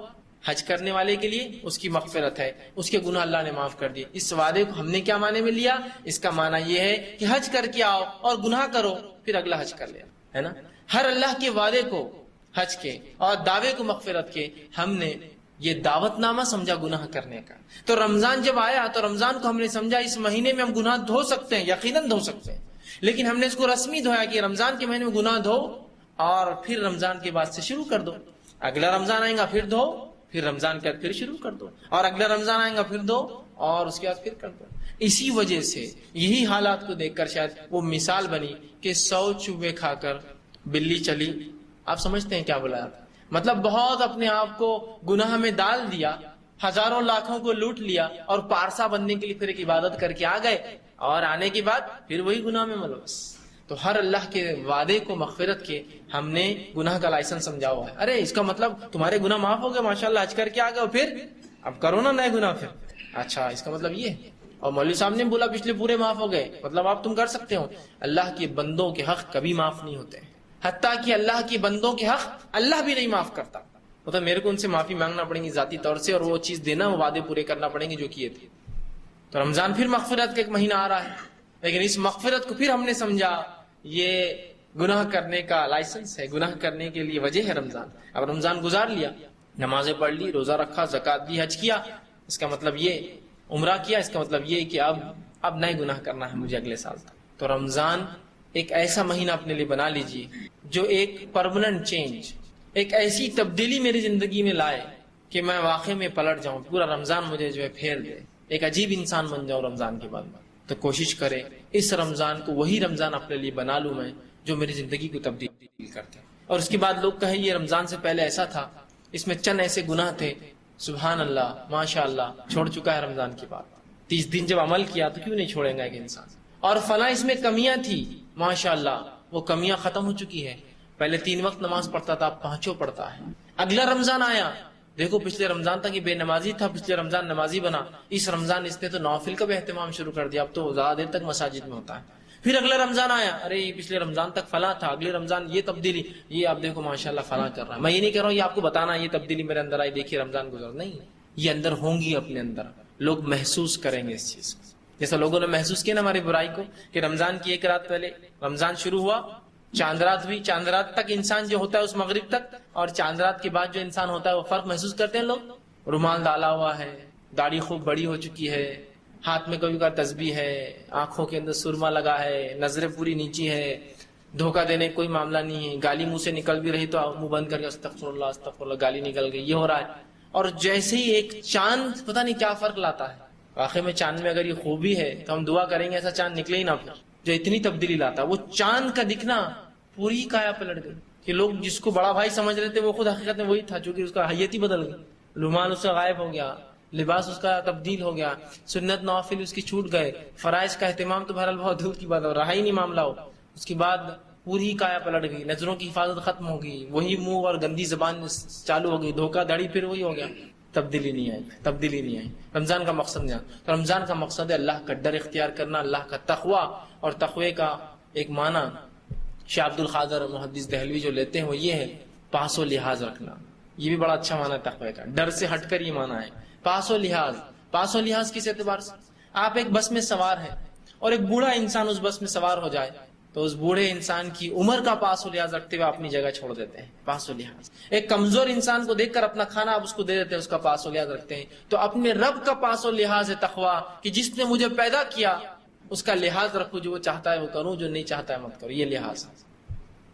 حج کرنے والے کے لیے، اس کی مغفرت ہے، اس کے گناہ اللہ نے معاف کر دیے. اس وعدے کو ہم نے کیا معنی میں لیا؟ اس کا معنی یہ ہے کہ حج کر کے آؤ اور گناہ کرو، پھر اگلا حج کر لیا، ہے نا. ہر اللہ کے وعدے کو، حج کے اور دعوے کو مغفرت کے، ہم نے یہ دعوت نامہ سمجھا گناہ کرنے کا. تو رمضان جب آیا تو رمضان کو ہم نے سمجھا اس مہینے میں ہم گناہ دھو سکتے ہیں، یقیناً دھو سکتے ہیں، لیکن ہم نے اس کو رسمی دھویا کہ رمضان کے مہینے میں گناہ دھو اور پھر رمضان کے بعد سے شروع کر دو. اگلا رمضان آئے گا پھر دھو، پھر رمضان کے بعد پھر شروع کر دو، اور اگلا رمضان آئے گا پھر دو، اور اس کے بعد پھر کر دو. اسی وجہ سے یہی حالات کو دیکھ کر شاید وہ مثال بنی کہ 100 چوہے کھا کر بلی چلی. آپ سمجھتے ہیں کیا بولا؟ مطلب بہت اپنے آپ کو گناہ میں ڈال دیا، ہزاروں لاکھوں کو لوٹ لیا، اور پارسا بننے کے لیے پھر ایک عبادت کر کے آ گئے، اور آنے کے بعد پھر وہی گناہ میں ملوث. تو ہر اللہ کے وعدے کو مغفرت کے ہم نے گناہ کا لائسنس سمجھا ہوا ہے. ارے اس کا مطلب تمہارے گناہ معاف ہو گئے، ماشاءاللہ حج کر کے آ گئے، پھر اب کرو نا نئے گناہ. پھر اچھا اس کا مطلب یہ. اور مولوی صاحب نے بولا پچھلے پورے معاف ہو گئے، مطلب آپ تم کر سکتے ہو. اللہ کے بندوں کے حق کبھی معاف نہیں ہوتے، حتیٰ کہ اللہ کے بندوں کے حق اللہ بھی نہیں معاف کرتا. مطلب میرے کو ان سے معافی مانگنا پڑیں گی ذاتی طور سے، اور وہ چیز دینا، وہ وعدے پورے کرنا پڑیں گے جو کیے تھے. تو رمضان پھر مغفرت کا ایک مہینہ آ رہا ہے، لیکن اس مغفرت کو پھر ہم نے سمجھا یہ گناہ کرنے کا لائسنس ہے، گناہ کرنے کے لیے وجہ ہے رمضان. اب رمضان گزار لیا، نمازیں پڑھ لی، روزہ رکھا، زکات دی، حج کیا، اس کا مطلب یہ، عمرہ کیا، اس کا مطلب یہ کہ اب نئے گناہ کرنا ہے مجھے اگلے سال تک. تو رمضان ایک ایسا مہینہ اپنے لیے بنا لیجیے جو ایک پرماننٹ چینج، ایک ایسی تبدیلی میری زندگی میں لائے کہ میں واقعی میں پلٹ جاؤں، پورا رمضان مجھے جو ہے پھیر دے، ایک عجیب انسان بن جاؤں رمضان کے بعد. تو کوشش کرے اس رمضان کو وہی رمضان اپنے لیے بنا لوں میں جو میری زندگی کو تبدیل کرتے. اور اس کے بعد لوگ کہیں یہ رمضان سے پہلے ایسا تھا، اس میں چند ایسے گناہ تھے، سبحان اللہ ماشاء اللہ چھوڑ چکا ہے رمضان کے بعد. 30 دن جب عمل کیا تو کیوں نہیں چھوڑیں گا ایک انسان. اور فلاں اس میں کمیاں تھی، ماشاء اللہ وہ کمیاں ختم ہو چکی ہے. پہلے 3 وقت نماز پڑھتا تھا، اب 5 پڑھتا ہے. اگلا رمضان آیا دیکھو پچھلے رمضان تک یہ بے نمازی تھا، پچھلے رمضان نمازی بنا، اس رمضان اس نے تو نوافل کا بھی اہتمام شروع کر دیا، اب تو زیادہ دیر تک مساجد میں ہوتا ہے۔ پھر اگلا رمضان آیا، ارے یہ پچھلے رمضان تک فلاں تھا، اگلے رمضان یہ تبدیلی، یہ آپ دیکھو ماشاءاللہ فلاں کر رہا ہے۔ میں یہ نہیں کہہ رہا ہوں یہ آپ کو بتانا یہ تبدیلی میرے اندر آئی، دیکھیے رمضان گزر، نہیں، یہ اندر ہوں گی اپنے اندر، لوگ محسوس کریں گے اس چیز کو، جیسا لوگوں نے محسوس کیا نا ہماری برائی کو، کہ رمضان کی ایک رات پہلے رمضان شروع ہوا، چاند رات ہوئی، چاند رات تک انسان جو ہوتا ہے اس مغرب تک، اور چاند رات کے بعد جو انسان ہوتا ہے وہ فرق محسوس کرتے ہیں لوگ، رومال ڈالا ہوا ہے، داڑھی خوب بڑی ہو چکی ہے، ہاتھ میں کبھی کا تسبیح ہے، آنکھوں کے اندر سرما لگا ہے، نظریں پوری نیچی ہے، دھوکہ دینے کوئی معاملہ نہیں ہے، گالی منہ سے نکل بھی رہی تو منہ بند کر کے استغفر اللہ استغفر اللہ، گالی نکل گئی، یہ ہو رہا ہے۔ اور جیسے ہی ایک چاند پتہ نہیں کیا فرق لاتا ہے، واقعی میں چاند میں اگر یہ خوبی ہے تو ہم دعا کریں گے ایسا چاند نکلے ہی نہ، پھر جو اتنی تبدیلی لاتا ہے وہ چاند کا دکھنا پوری کایا پلٹ گئی، کہ لوگ جس کو بڑا بھائی سمجھ رہے تھے وہ خود حقیقت میں وہی تھا، چونکہ اس کا حیت ہی بدل گئی، رومال اس کا غائب ہو گیا، لباس اس کا تبدیل ہو گیا، سنت نوافل اس کی چھوٹ گئے، فرائض کا اہتمام تو بہرحال بہت دور کی بات ہے، رہا ہی نہیں معاملہ ہو، اس کے بعد پوری کایا پلٹ گئی، نظروں کی حفاظت ختم ہو گئی، وہی منہ اور گندی زبان چالو ہو گئی، دھوکہ دھڑی پھر وہی ہو گیا، تبدیلی نہیں آئی، تبدیلی نہیں آئی۔ رمضان کا مقصد نہیں آیا، تو رمضان کا مقصد ہے اللہ کا ڈر اختیار کرنا، اللہ کا تقوی، اور تقوی کا ایک معنی شیخ عبد القادر محدث دہلوی جو لیتے ہیں وہ یہ ہے پاس و لحاظ رکھنا، یہ بھی بڑا اچھا معنی ہے تقوی کا، ڈر سے ہٹ کر یہ معنی ہے پاس و لحاظ۔ پاس و لحاظ کس اعتبار سے؟ آپ ایک بس میں سوار ہیں اور ایک بوڑھا انسان اس بس میں سوار ہو جائے تو اس بوڑھے انسان کی عمر کا پاس و لحاظ رکھتے ہوئے اپنی جگہ چھوڑ دیتے ہیں، پاس و لحاظ۔ ایک کمزور انسان کو دیکھ کر اپنا کھانا آپ اس کو دے دیتے ہیں، اس کا پاس و لحاظ رکھتے ہیں، تو اپنے رب کا پاس و لحاظ ہے تقوی، کہ جس نے مجھے پیدا کیا اس کا لحاظ رکھو، جو وہ چاہتا ہے وہ کروں، جو نہیں چاہتا ہے مت کرو، یہ لحاظ۔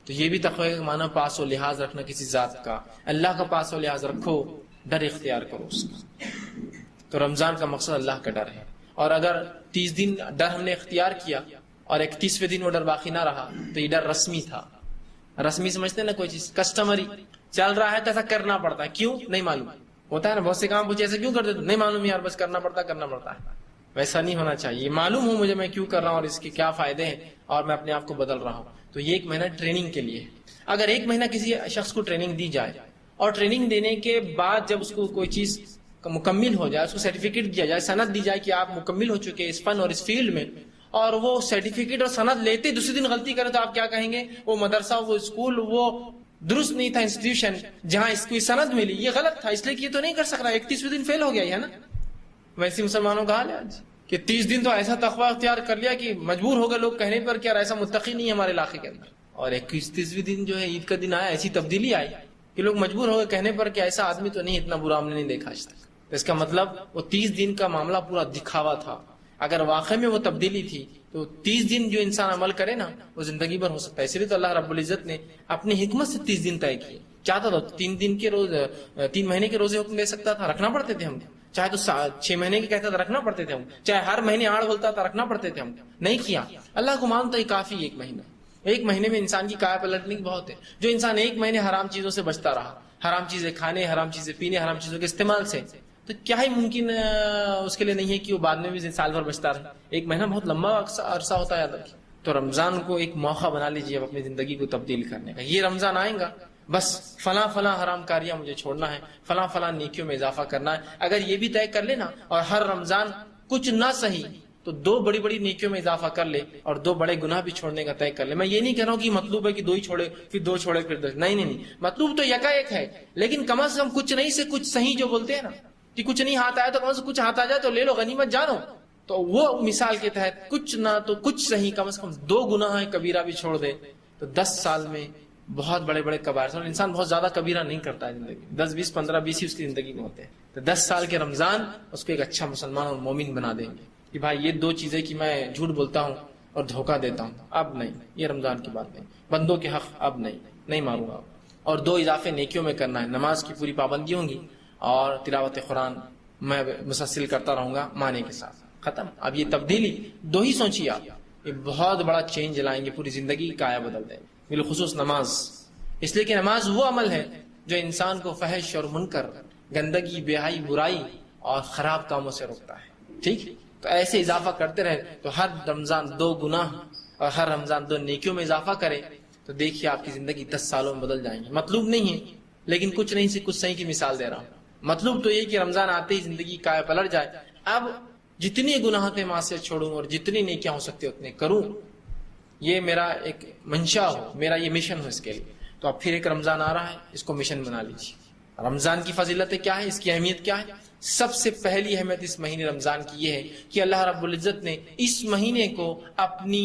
تو یہ بھی تقوی کا معنی پاس و لحاظ رکھنا کسی ذات کا، اللہ کا پاس و لحاظ رکھو، ڈر اختیار کرو اس کا۔ تو رمضان کا مقصد اللہ کا ڈر ہے، اور اگر 30 دن ڈر ہم نے اختیار کیا اور 31ویں دن وہ ڈر باقی نہ رہا تو یہ ڈر رسمی تھا۔ رسمی سمجھتے ہیں نا، کوئی چیز کسٹمری چل رہا ہے تو ایسا کرنا پڑتا ہے، کیوں نہیں معلوم ہوتا ہے نا، بہت سے کام پوچھے ایسے کیوں کرتے تو نہیں معلوم یار، بس کرنا پڑتا ہے۔ ویسا نہیں ہونا چاہیے، معلوم ہو مجھے میں کیوں کر رہا ہوں اور اس کے کیا فائدے ہیں، اور میں اپنے آپ کو بدل رہا ہوں۔ تو یہ 1 مہینہ ٹریننگ کے لیے ہے۔ اگر 1 مہینہ کسی شخص کو ٹریننگ دی جائے اور ٹریننگ دینے کے بعد جب اس کو کوئی چیز مکمل ہو جائے، اس کو سرٹیفکیٹ دیا جائے، سند دی جائے کہ آپ مکمل ہو چکے اس فن اور اس فیلڈ میں، اور وہ سرٹیفکیٹ اور سند لیتے دوسرے دن غلطی کرے تو آپ کیا کہیں گے؟ وہ مدرسہ، وہ اسکول، وہ درست نہیں تھا، انسٹیٹیوشن جہاں اس کو سند ملی یہ غلط تھا، اس لیے کہ یہ تو نہیں کر سک رہا، 31ویں دن فیل ہو گیا ہے نا۔ ویسے مسلمانوں کا حال ہے آج کہ 30 دن تو ایسا تقوی اختیار کر لیا کہ مجبور ہو گئے لوگ کہنے پر کہ یار ایسا متقی نہیں ہے ہمارے علاقے کے اندر، اور 31ویں دن جو ہے عید کا دن آیا، ایسی تبدیلی آئی کہ لوگ مجبور ہو گئے کہنے پر کہ ایسا آدمی تو نہیں، اتنا برا ہم نے نہیں دیکھا آج تک۔ تو اس کا مطلب وہ 30 دن کا معاملہ پورا دکھاوا تھا، اگر واقعی میں وہ تبدیلی تھی تو 30 دن جو انسان عمل کرے نا وہ زندگی بھر ہو سکتا ہے۔ اس لیے تو اللہ رب العزت نے اپنی حکمت سے 30 دن طے کیے، چاہتا تو 3 مہینے کے روزے حکم دے سکتا تھا، رکھنا پڑتے تھے ہم، چاہے تو 6 مہینے کے کہتا تھا رکھنا پڑتے تھے ہم، چاہے ہر مہینے آڑ بولتا تھا رکھنا پڑتے تھے ہم، نہیں کیا۔ اللہ کو مانتا ہی کافی 1 مہینہ، 1 مہینے میں انسان کی کایا پلٹنی بہت ہے۔ جو انسان 1 مہینے حرام چیزوں سے بچتا رہا، حرام چیزیں کھانے، حرام چیزیں پینے، حرام چیزوں کے استعمال سے، تو کیا ہی ممکن اس کے لیے نہیں ہے کہ وہ بعد میں بھی سال بھر بچتا رہے۔ 1 مہینہ بہت لمبا عرصہ ہوتا ہے یاد رکھیے۔ تو رمضان کو ایک موقع بنا لیجیے اب اپنی زندگی کو تبدیل کرنے کا۔ یہ رمضان آئے گا بس فلاں حرام کاریاں مجھے چھوڑنا ہے، فلاں نیکیوں میں اضافہ کرنا ہے۔ اگر یہ بھی طے کر لینا اور ہر رمضان کچھ نہ صحیح تو 2 بڑی نیکیوں میں اضافہ کر لے اور 2 بڑے گناہ بھی چھوڑنے کا طے کر لے۔ میں یہ نہیں کہہ رہا ہوں کہ مطلوب ہے کہ 2 ہی چھوڑے پھر 2 چھوڑے پھر 2، نہیں، مطلوب تو یکایک ہے، لیکن کم از کم کچھ نہیں سے کچھ صحیح جو بولتے ہیں نا کہ کچھ نہیں ہاتھ آیا تو کم از کم کچھ ہاتھ آ جائے تو لے لو، غنیمت جانو۔ تو وہ مثال کے تحت کچھ نہ تو کچھ صحیح، کم از کم 2 گناہ کبیرہ بھی چھوڑ دے تو 10 سال میں بہت بڑے کبائر سے، اور انسان بہت زیادہ کبیرہ نہیں کرتا ہے زندگی، 10 20 15 20 ہی اس کی زندگی میں ہوتے ہیں۔ تو 10 سال کے رمضان اس کو ایک اچھا مسلمان اور مومن بنا دیں گے کہ بھائی یہ 2 چیزیں کہ میں جھوٹ بولتا ہوں اور دھوکہ دیتا ہوں، اب نہیں، یہ رمضان کی بات نہیں، بندوں کے حق اب نہیں ماروں گا، اور 2 اضافے نیکیوں میں کرنا ہے، نماز کی پوری پابندی ہوں گی اور تلاوت قرآن میں مسلسل کرتا رہوں گا معنی کے ساتھ، ختم۔ اب یہ تبدیلی 2 ہی سوچیے آپ، یہ بہت بڑا چینج لائیں گے، پوری زندگی کایا بدل دیں گے، بالخصوص نماز، اس لیے کہ نماز وہ عمل ہے جو انسان کو فحش اور منکر، گندگی، بے حیائی، برائی اور خراب کاموں سے روکتا ہے، ٹھیک؟ تو ایسے اضافہ کرتے رہے تو ہر رمضان 2 گناہ اور ہر رمضان 2 نیکیوں میں اضافہ کرے تو دیکھیے آپ کی زندگی 10 سالوں میں بدل جائیں گی۔ مطلوب نہیں ہے لیکن کچھ نہیں سے کچھ صحیح کی مثال دے رہا ہوں۔ مطلب تو یہ کہ رمضان آتے ہی زندگی کا پلٹ جائے، اب جتنی گناہ تھے معصیت چھوڑوں اور جتنی نیکیاں ہو سکتے اتنے کروں، یہ میرا ایک منشا ہو، میرا یہ مشن ہو اس کے لیے. تو اب پھر ایک رمضان آ رہا ہے، اس کو مشن بنا لیجیے. رمضان کی فضیلتیں کیا ہے، اس کی اہمیت کیا ہے؟ سب سے پہلی اہمیت اس مہینے رمضان کی یہ ہے کہ اللہ رب العزت نے اس مہینے کو اپنی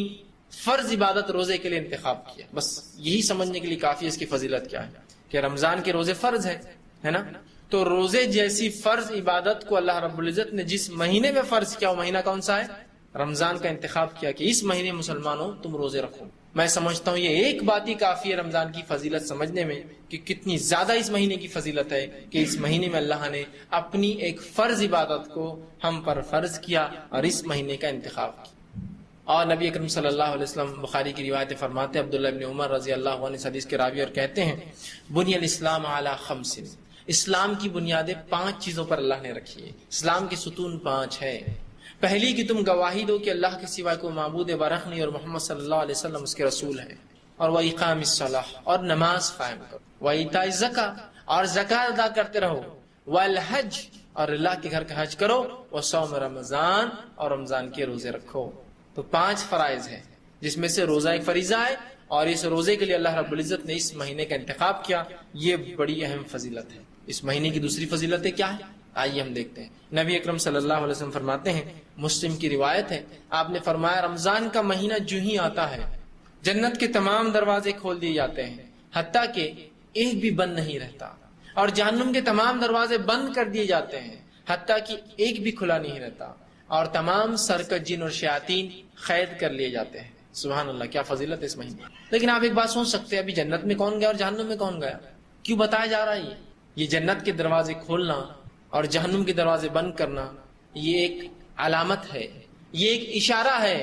فرض عبادت روزے کے لیے انتخاب کیا. بس یہی سمجھنے کے لیے کافی ہے اس کی فضیلت کیا ہے کہ رمضان کے روزے فرض ہے نا. تو روزے جیسی فرض عبادت کو اللہ رب العزت نے جس مہینے میں فرض کیا، وہ مہینہ کون سا ہے؟ رمضان کا انتخاب کیا کہ اس مہینے مسلمانوں تم روزے رکھو. میں سمجھتا ہوں یہ ایک بات ہی کافی ہے رمضان کی فضیلت سمجھنے میں کہ کتنی زیادہ اس مہینے کی فضیلت ہے کہ اس مہینے میں اللہ نے اپنی ایک فرض عبادت کو ہم پر فرض کیا اور اس مہینے کا انتخاب کیا. اور نبی اکرم صلی اللہ علیہ وسلم بخاری کی روایت فرماتے ہیں، عبداللہ ابن عمر رضی اللہ عنہ اس حدیث کے راوی اور کہتے ہیں، بنی الاسلام علی خمس، اسلام کی بنیادیں 5 چیزوں پر اللہ نے رکھی ہے. اسلام کے ستون 5 ہے. پہلی کہ تم گواہی دو کہ اللہ کے سوا کوئی معبود برحق نہیں اور محمد صلی اللہ علیہ وسلم اس کے رسول ہیں. اور وَإِقَامِ الصَّلَاةِ، اور نماز قائم کرو. وَإِيتَاءِ الزَّكَاةِ، اور زکات ادا کرتے رہو. وَالْحَجِّ، اور اللہ کے گھر کا حج کرو. وَصَوْمِ رمضان، اور رمضان کے روزے رکھو. تو 5 فرائض ہیں جس میں سے روزہ ایک فریضہ ہے، اور اس روزے کے لیے اللہ رب العزت نے اس مہینے کا انتخاب کیا. یہ بڑی اہم فضیلت ہے. اس مہینے کی دوسری فضیلتیں کیا ہے؟ آئیے ہم دیکھتے ہیں. نبی اکرم صلی اللہ علیہ وسلم فرماتے ہیں، مسلم کی روایت ہے، آپ نے فرمایا رمضان کا مہینہ جو ہی آتا ہے جنت کے تمام دروازے کھول دیے جاتے ہیں حتیٰ کہ ایک بھی بند نہیں رہتا، اور جہنم کے تمام دروازے بند کر دیے جاتے ہیں حتیٰ کہ ایک بھی کھلا نہیں رہتا، اور تمام سرکش جن اور شیاطین قید کر لیے جاتے ہیں. سبحان اللہ، کیا فضیلت ہے اس مہینے. لیکن آپ ایک بات سوچ سکتے ہیں، ابھی جنت میں کون گیا اور جہنم میں کون گیا؟ کیوں بتایا جا رہا ہے یہ جنت کے دروازے کھولنا اور جہنم کے دروازے بند کرنا یہ ایک علامت ہے، یہ ایک اشارہ ہے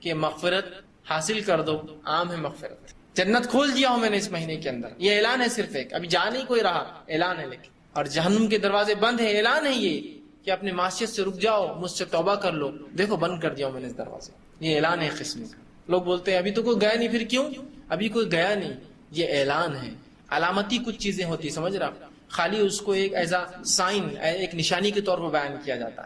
کہ مغفرت حاصل کر دو. عام ہے مغفرت، جنت کھول دیا ہوں میں نے اس مہینے کے اندر، یہ اعلان ہے. صرف ایک، ابھی جا نہیں کوئی رہا، اعلان ہے. لیکن اور جہنم کے دروازے بند ہیں، اعلان ہے یہ کہ اپنے معصیت سے رک جاؤ، مجھ سے توبہ کر لو، دیکھو بند کر دیا ہوں میں نے اس دروازے. یہ اعلان ہے قسم کا. لوگ بولتے ہیں ابھی تو کوئی گیا نہیں، پھر کیوں؟ ابھی کوئی گیا نہیں، یہ اعلان ہے. علامتی کچھ چیزیں ہوتی، سمجھ رہا آپ، خالی اس کو ایک ایسا سائن، ایک نشانی کے طور پر بیان کیا جاتا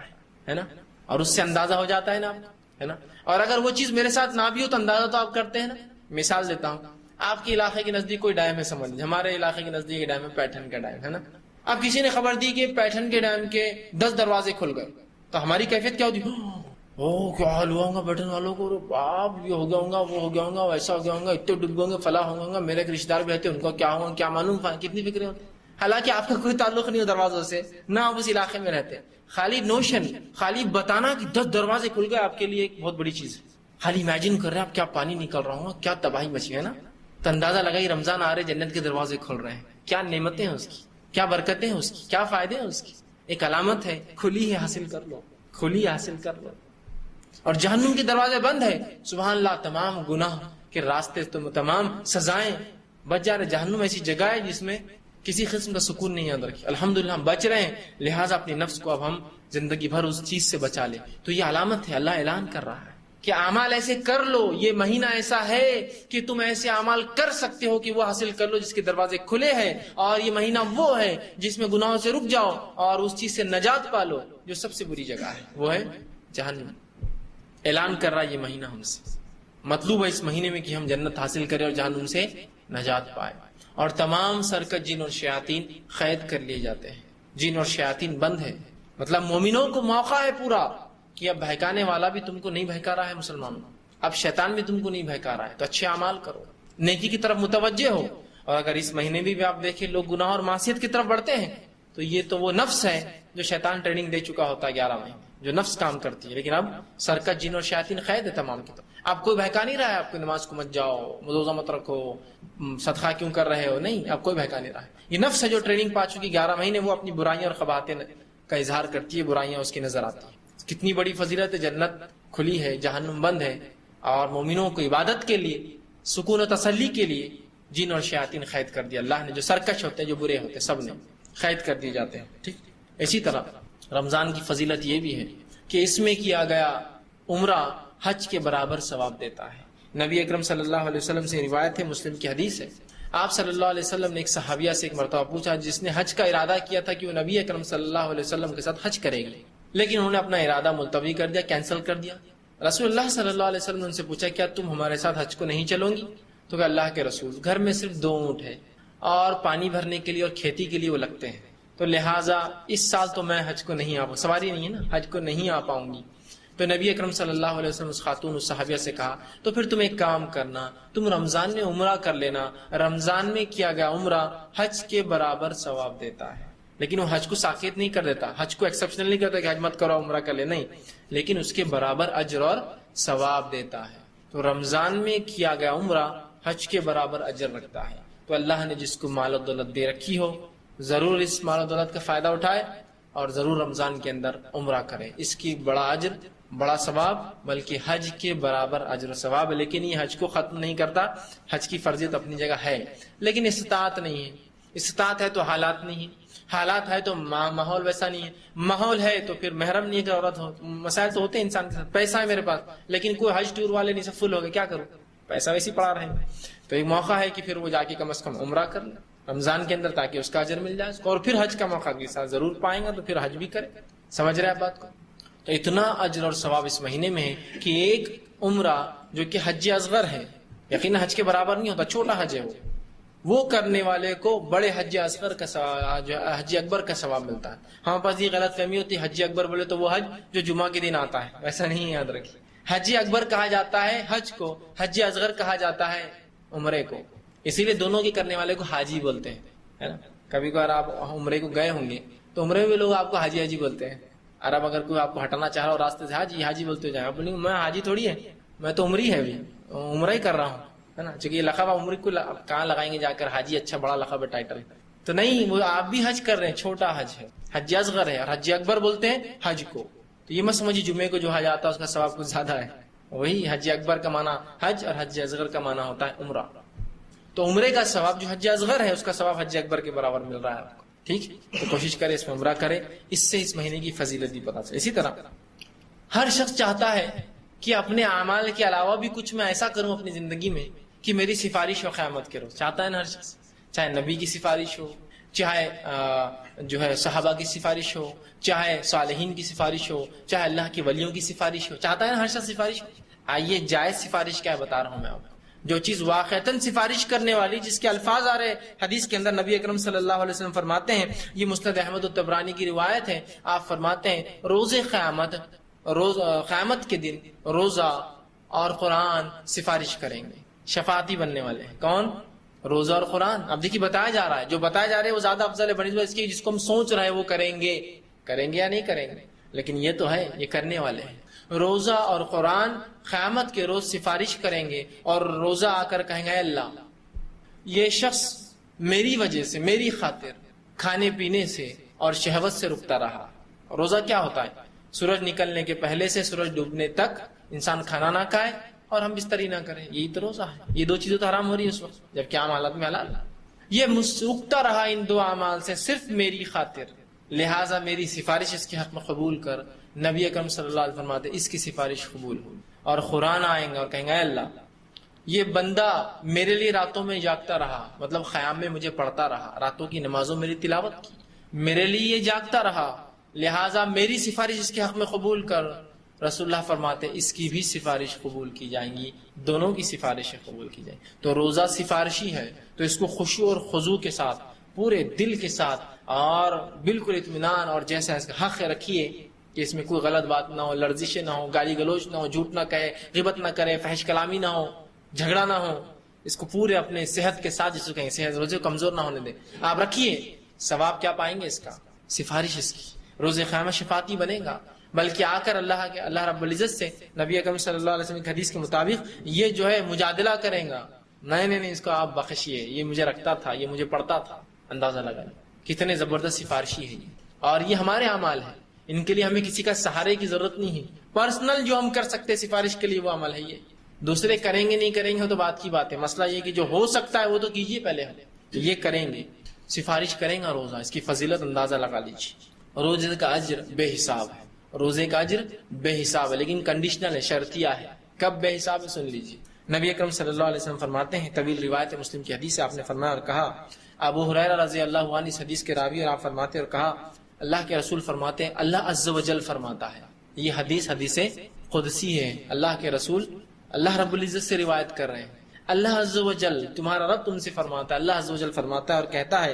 ہے نا، اور اس سے اندازہ ہو جاتا ہے نا، ہے نا. اور اگر وہ چیز میرے ساتھ نہ بھی ہو تو اندازہ تو آپ کرتے ہیں نا. مثال دیتا ہوں، آپ کے علاقے کے نزدیک کوئی ڈیم ہے، سمجھ لیجیے ہمارے علاقے کے نزدیک ڈیم ہے، پیٹھن کا ڈیم ہے نا. اب کسی نے خبر دی کہ پیٹھن کے ڈیم کے 10 دروازے کھل گئے، تو ہماری کیفیت کیا ہوتی؟ کیا حال ہوا ہوگا پیٹھن والوں کو، باپ یہ ہو گیا ہوگا، وہ ہو گیا ہوگا، ویسا ہو گیا ہوگا، اتنے ڈب گئے ہوں گے، فلاں ہو گیا ہوگا، میرے رشتے دار بھی رہتے ان کو کیا ہوگا کیا معلوم، کتنی فکریں ہوتی. حالانکہ آپ کا کوئی تعلق نہیں ہو دروازوں سے، نہ آپ اس علاقے میں رہتے، خالی نوشن، خالی بتانا کہ 10 دروازے کھل گئے آپ کے لیے ایک بہت بڑی چیز ہے. خالی امیجن کر رہے ہیں آپ، کیا پانی نکل رہا ہوگا، کیا تباہی مچی ہے نا. تو اندازہ لگائی رمضان آ رہے، جنت کے دروازے کھل رہے ہیں، کیا نعمتیں ہیں اس کی، کیا برکتیں ہیں اس کی، کیا فائدے ہیں اس کی. ایک علامت ہے، کھلی ہے، حاصل کر لو، کھلی حاصل کر لو. اور جہنم کے دروازے بند ہے، سبحان اللہ، تمام گناہ کے راستے، تمام سزائیں بچ جا رہے. جہنم ایسی جگہ ہے جس میں کسی قسم کا سکون نہیں یاد رکھے. الحمدللہ ہم بچ رہے ہیں، لہٰذا اپنے نفس کو اب ہم زندگی بھر اس چیز سے بچا لیں. تو یہ علامت ہے، اللہ اعلان کر رہا ہے کہ اعمال ایسے کر لو، یہ مہینہ ایسا ہے کہ تم ایسے اعمال کر سکتے ہو کہ وہ حاصل کر لو جس کے دروازے کھلے ہیں. اور یہ مہینہ وہ ہے جس میں گناہوں سے رک جاؤ اور اس چیز سے نجات پالو جو سب سے بری جگہ ہے، وہ ہے جہنم. اعلان کر رہا ہے یہ مہینہ ہم سے. مطلوب ہے اس مہینے میں کہ ہم جنت حاصل کریں اور جہنم سے نجات پائے. اور تمام سرکش جن اور شیاطین قید کر لیے جاتے ہیں. جن اور شیاطین بند ہے، مطلب مومنوں کو موقع ہے پورا کہ اب بہکانے والا بھی تم کو نہیں بہکا رہا ہے، مسلمانوں، اب شیطان بھی تم کو نہیں بہکا رہا ہے، تو اچھے اعمال کرو، نیکی کی طرف متوجہ ہو. اور اگر اس مہینے بھی آپ دیکھیں لوگ گناہ اور معصیت کی طرف بڑھتے ہیں تو یہ تو وہ نفس ہے جو شیطان ٹریننگ دے چکا ہوتا ہے 11 مہینے، جو نفس کام کرتی ہے. لیکن اب سرکش جن اور شیاطین قید ہے تمام کی طرف. آپ کوئی بہکا نہیں رہا ہے، آپ کو نماز کو مت جاؤ، روزہ مت رکھو، صدقہ کیوں کر رہے ہو، نہیں، آپ کوئی بہکا نہیں رہا ہے. یہ نفس ہے جو ٹریننگ پا چکی 11 مہینے، وہ اپنی برائیاں اور قباحتیں کا اظہار کرتی ہے، برائیاں اس کی نظر آتی ہیں. کتنی بڑی فضیلت ہے، جنت کھلی ہے، جہنم بند ہے، اور مومنوں کو عبادت کے لیے، سکون و تسلی کے لیے جن اور شیاطین قید کر دیا اللہ نے. جو سرکش ہوتے ہیں، جو برے ہوتے ہیں، سب نے قید کر دیے جاتے ہیں. ٹھیک. اسی طرح رمضان کی فضیلت یہ بھی ہے کہ اس میں کیا گیا عمرہ حج کے برابر ثواب دیتا ہے. نبی اکرم صلی اللہ علیہ وسلم سے روایت ہے، مسلم کی حدیث ہے، آپ صلی اللہ علیہ وسلم نے ایک صحابیہ سے ایک مرتبہ پوچھا جس نے حج کا ارادہ کیا تھا کہ وہ نبی اکرم صلی اللہ علیہ وسلم کے ساتھ حج کرے گی، لیکن انہوں نے اپنا ارادہ ملتوی کر دیا، کینسل کر دیا۔ رسول اللہ صلی اللہ علیہ وسلم نے ان سے پوچھا کیا تم ہمارے ساتھ حج کو نہیں چلو گی؟ تو کہ اللہ کے رسول گھر میں صرف 2 اونٹ ہے اور پانی بھرنے کے لیے اور کھیتی کے لیے وہ لگتے ہیں، تو لہٰذا اس سال تو میں حج کو نہیں سواری نہیں ہے نا، حج کو نہیں آ پاؤں گی۔ تو نبی اکرم صلی اللہ علیہ وسلم اس خاتون اس صحابیہ سے کہا تو پھر تم ایک کام کرنا، تم رمضان میں عمرہ کر لینا، رمضان میں کیا گیا عمرہ حج کے برابر ثواب دیتا ہے۔ لیکن وہ حج کو ساکت نہیں کر دیتا، حج کو ایکسپشنل نہیں کرتا کہ حج مت کرو عمرہ کر لے، نہیں، لیکن اس کے برابر اجر اور ثواب دیتا ہے۔ تو رمضان میں کیا گیا عمرہ حج کے برابر اجر رکھتا ہے۔ تو اللہ نے جس کو مال و دولت دے رکھی ہو ضرور اس مال و دولت کا فائدہ اٹھائے اور ضرور رمضان کے اندر عمرہ کرے، اس کی بڑا اجر بڑا ثواب، بلکہ حج کے برابر اجر و ثواب ہے۔ لیکن یہ حج کو ختم نہیں کرتا، حج کی فرضیت اپنی جگہ ہے، لیکن استطاعت نہیں ہے۔ استطاعت ہے تو حالات نہیں ہے، حالات ہے تو ماحول ویسا نہیں ہے، ماحول ہے تو پھر محرم نہیں ہے کہ عورت ہو، مسائل تو ہوتے ہیں انسان کے ساتھ۔ پیسہ ہے میرے پاس لیکن کوئی حج ٹور والے نہیں، سب فل ہو گئے، کیا کروں، پیسہ ویسے ہی پڑا رہے ہیں۔ تو ایک موقع ہے کہ پھر وہ جا کے کم از کم عمرہ کر لے رمضان کے اندر تاکہ اس کا اجر مل جائے، اور پھر حج کا موقع کے ساتھ ضرور پائیں گا تو پھر حج بھی کرے۔ سمجھ رہے آپ بات کو؟ تو اتنا اجر اور ثواب اس مہینے میں ہے کہ ایک عمرہ جو کہ حج اصغر ہے، یقیناً حج کے برابر نہیں ہوتا، چھوٹا حج ہے وہ کرنے والے کو بڑے حج اصغر کا حج اکبر کا ثواب ملتا ہے۔ ہمارے پاس یہ غلط فہمی ہوتی ہے، حج اکبر بولے تو وہ حج جو جمعہ کے دن آتا ہے، ویسا نہیں، یاد رکھیے۔ حج اکبر کہا جاتا ہے حج کو، حج اصغر کہا جاتا ہے عمرے کو، اسی لیے دونوں کے کرنے والے کو حاجی بولتے ہیں، ہے نا۔ کبھی کبھار آپ عمرے کو گئے ہوں گے تو عمرے میں لوگ آپ کو حاجی حاجی بولتے ہیں، اور اب اگر کوئی آپ کو ہٹانا چاہ رہا ہو راستے سے، حاجی حاجی بولتے جائیں، آپ بولیں گے میں حاجی تھوڑی ہے، میں تو عمری ہے، ابھی عمرہ ہی کر رہا ہوں، ہے نا۔ چونکہ یہ لقب آپ عمر کو کہاں لگائیں گے جا کر، حاجی اچھا بڑا لقب ہے، ٹائٹل، تو نہیں، وہ آپ بھی حج کر رہے ہیں، چھوٹا حج ہے، حج اصغر ہے، اور حج اکبر بولتے ہیں حج کو۔ تو یہ مت سمجھیے جمعے کو جو حج آتا ہے اس کا ثواب کچھ زیادہ ہے، وہی حج اکبر کا معنی حج اور حج اصغر کا معنی ہوتا ہے عمرہ۔ تو عمرے کا ثواب جو حج اصغر ہے اس کا ثواب حج اکبر کے برابر مل رہا ہے آپ کو، ٹھیک۔ تو کوشش کرے اس میں عمرہ کرے، اس سے اس مہینے کی فضیلت بھی پتہ چلے۔ اسی طرح ہر شخص چاہتا ہے کہ اپنے اعمال کے علاوہ بھی کچھ میں ایسا کروں اپنی زندگی میں کہ میری سفارش ہو قیامت کے روز، چاہتا ہے نا ہر شخص، چاہے نبی کی سفارش ہو، چاہے جو ہے صحابہ کی سفارش ہو، چاہے صالحین کی سفارش ہو، چاہے اللہ کے ولیوں کی سفارش ہو، چاہتا ہے نا ہر شخص سفارش ہو۔ آئیے جائز سفارش کیا بتا رہا ہوں میں آپ کو، جو چیز واقعتاً سفارش کرنے والی، جس کے الفاظ آ رہے حدیث کے اندر، نبی اکرم صلی اللہ علیہ وسلم فرماتے ہیں، یہ مسند احمد الطبرانی کی روایت ہے، آپ فرماتے ہیں روز قیامت کے دن روزہ اور قرآن سفارش کریں گے، شفاعتی بننے والے ہیں۔ کون؟ روزہ اور قرآن۔ اب دیکھیے بتایا جا رہا ہے، جو بتایا جا رہا ہے وہ زیادہ افضل ہے بنسبت اس کی جس کو ہم سوچ رہے ہیں وہ کریں گے یا نہیں کریں گے، لیکن یہ تو ہے، یہ کرنے والے ہیں۔ روزہ اور قرآن قیامت کے روز سفارش کریں گے، اور روزہ آ کر کہیں گے اے اللہ، یہ شخص میری وجہ سے، میری خاطر کھانے پینے سے اور شہوت سے رکتا رہا۔ روزہ کیا ہوتا ہے؟ سورج نکلنے کے پہلے سے سورج ڈوبنے تک انسان کھانا نہ کھائے اور ہم بستری نہ کریں، یہی تو روزہ ہے۔ یہ 2 چیزیں تو حرام ہو رہی ہے اس وقت، جبکہ عام حالت میں حلال۔ یہ رکتا رہا ان 2 اعمال سے صرف میری خاطر، لہٰذا میری سفارش اس کے حق میں قبول کر۔ نبی اکرم صلی اللہ علیہ وسلم فرماتے اس کی سفارش قبول ہو، اور قرآن آئیں گے اور کہیں گے اے اللہ، یہ بندہ میرے لیے راتوں میں جاگتا رہا، مطلب خیام میں مجھے پڑھتا رہا، راتوں کی نمازوں میری تلاوت کی، میرے لیے یہ جاگتا رہا، لہٰذا میری سفارش اس کے حق میں قبول کر۔ رسول اللہ فرماتے اس کی بھی سفارش قبول کی جائیں گی، دونوں کی سفارشیں قبول کی جائیں گی۔ تو روزہ سفارشی ہے، تو اس کو خشوع اور خضوع کے ساتھ، پورے دل کے ساتھ اور بالکل اطمینان اور جیسا اس کا حق رکھیے کہ اس میں کوئی غلط بات نہ ہو، لرزشیں نہ ہو، گالی گلوچ نہ ہو، جھوٹ نہ کہے، غیبت نہ کرے، فحش کلامی نہ ہو، جھگڑا نہ ہو، اس کو پورے اپنے صحت کے ساتھ، جس کو کہیں صحت روزے کو کمزور نہ ہونے دیں، آپ رکھیے۔ ثواب کیا پائیں گے اس کا؟ سفارش اس کی، روزے قیامت شفاعتی بنے گا، بلکہ آ کر اللہ رب العزت سے نبی اکرم صلی اللہ علیہ وسلم کی حدیث کے مطابق یہ جو ہے مجادلہ کریں گا، نہیں اس کو آپ بخشیے، یہ مجھے رکھتا تھا، یہ مجھے پڑھتا تھا۔ اندازہ لگائیں کتنے زبردست سفارشی ہے یہ، اور یہ ہمارے اعمال ہیں، ان کے لیے ہمیں کسی کا سہارے کی ضرورت نہیں ہے، پرسنل جو ہم کر سکتے سفارش کے لیے وہ عمل ہے یہ۔ دوسرے کریں گے نہیں کریں گے تو بات کی بات ہے، مسئلہ یہ کہ جو ہو سکتا ہے وہ تو کیجیے پہلے، ہم یہ کریں گے، سفارش کریں گا روزہ، اس کی فضیلت اندازہ لگا لیجیے۔ روزے کا اجر بے حساب ہے، روزے کا اجر بے حساب ہے، لیکن کنڈیشنل ہے، شرطیہ ہے۔ کب بے حساب ہے سن لیجیے، نبی اکرم صلی اللہ علیہ وسلم فرماتے ہیں، طویل روایت مسلم کی حدیث ہے، آپ نے فرمایا اور کہا، ابو ہریرہ رضی اللہ عنہ اس حدیث کے راوی، اور آپ فرماتے اور کہا اللہ کے رسول فرماتے ہیں، اللہ عز و جل فرماتا ہے، یہ حدیث قدسی ہے، اللہ کے رسول اللہ رب العزت سے روایت کر رہے ہیں، اللہ عز و جل تمہارا رب تم سے فرماتا ہے، اللہ عز و جل فرماتا ہے اور کہتا ہے،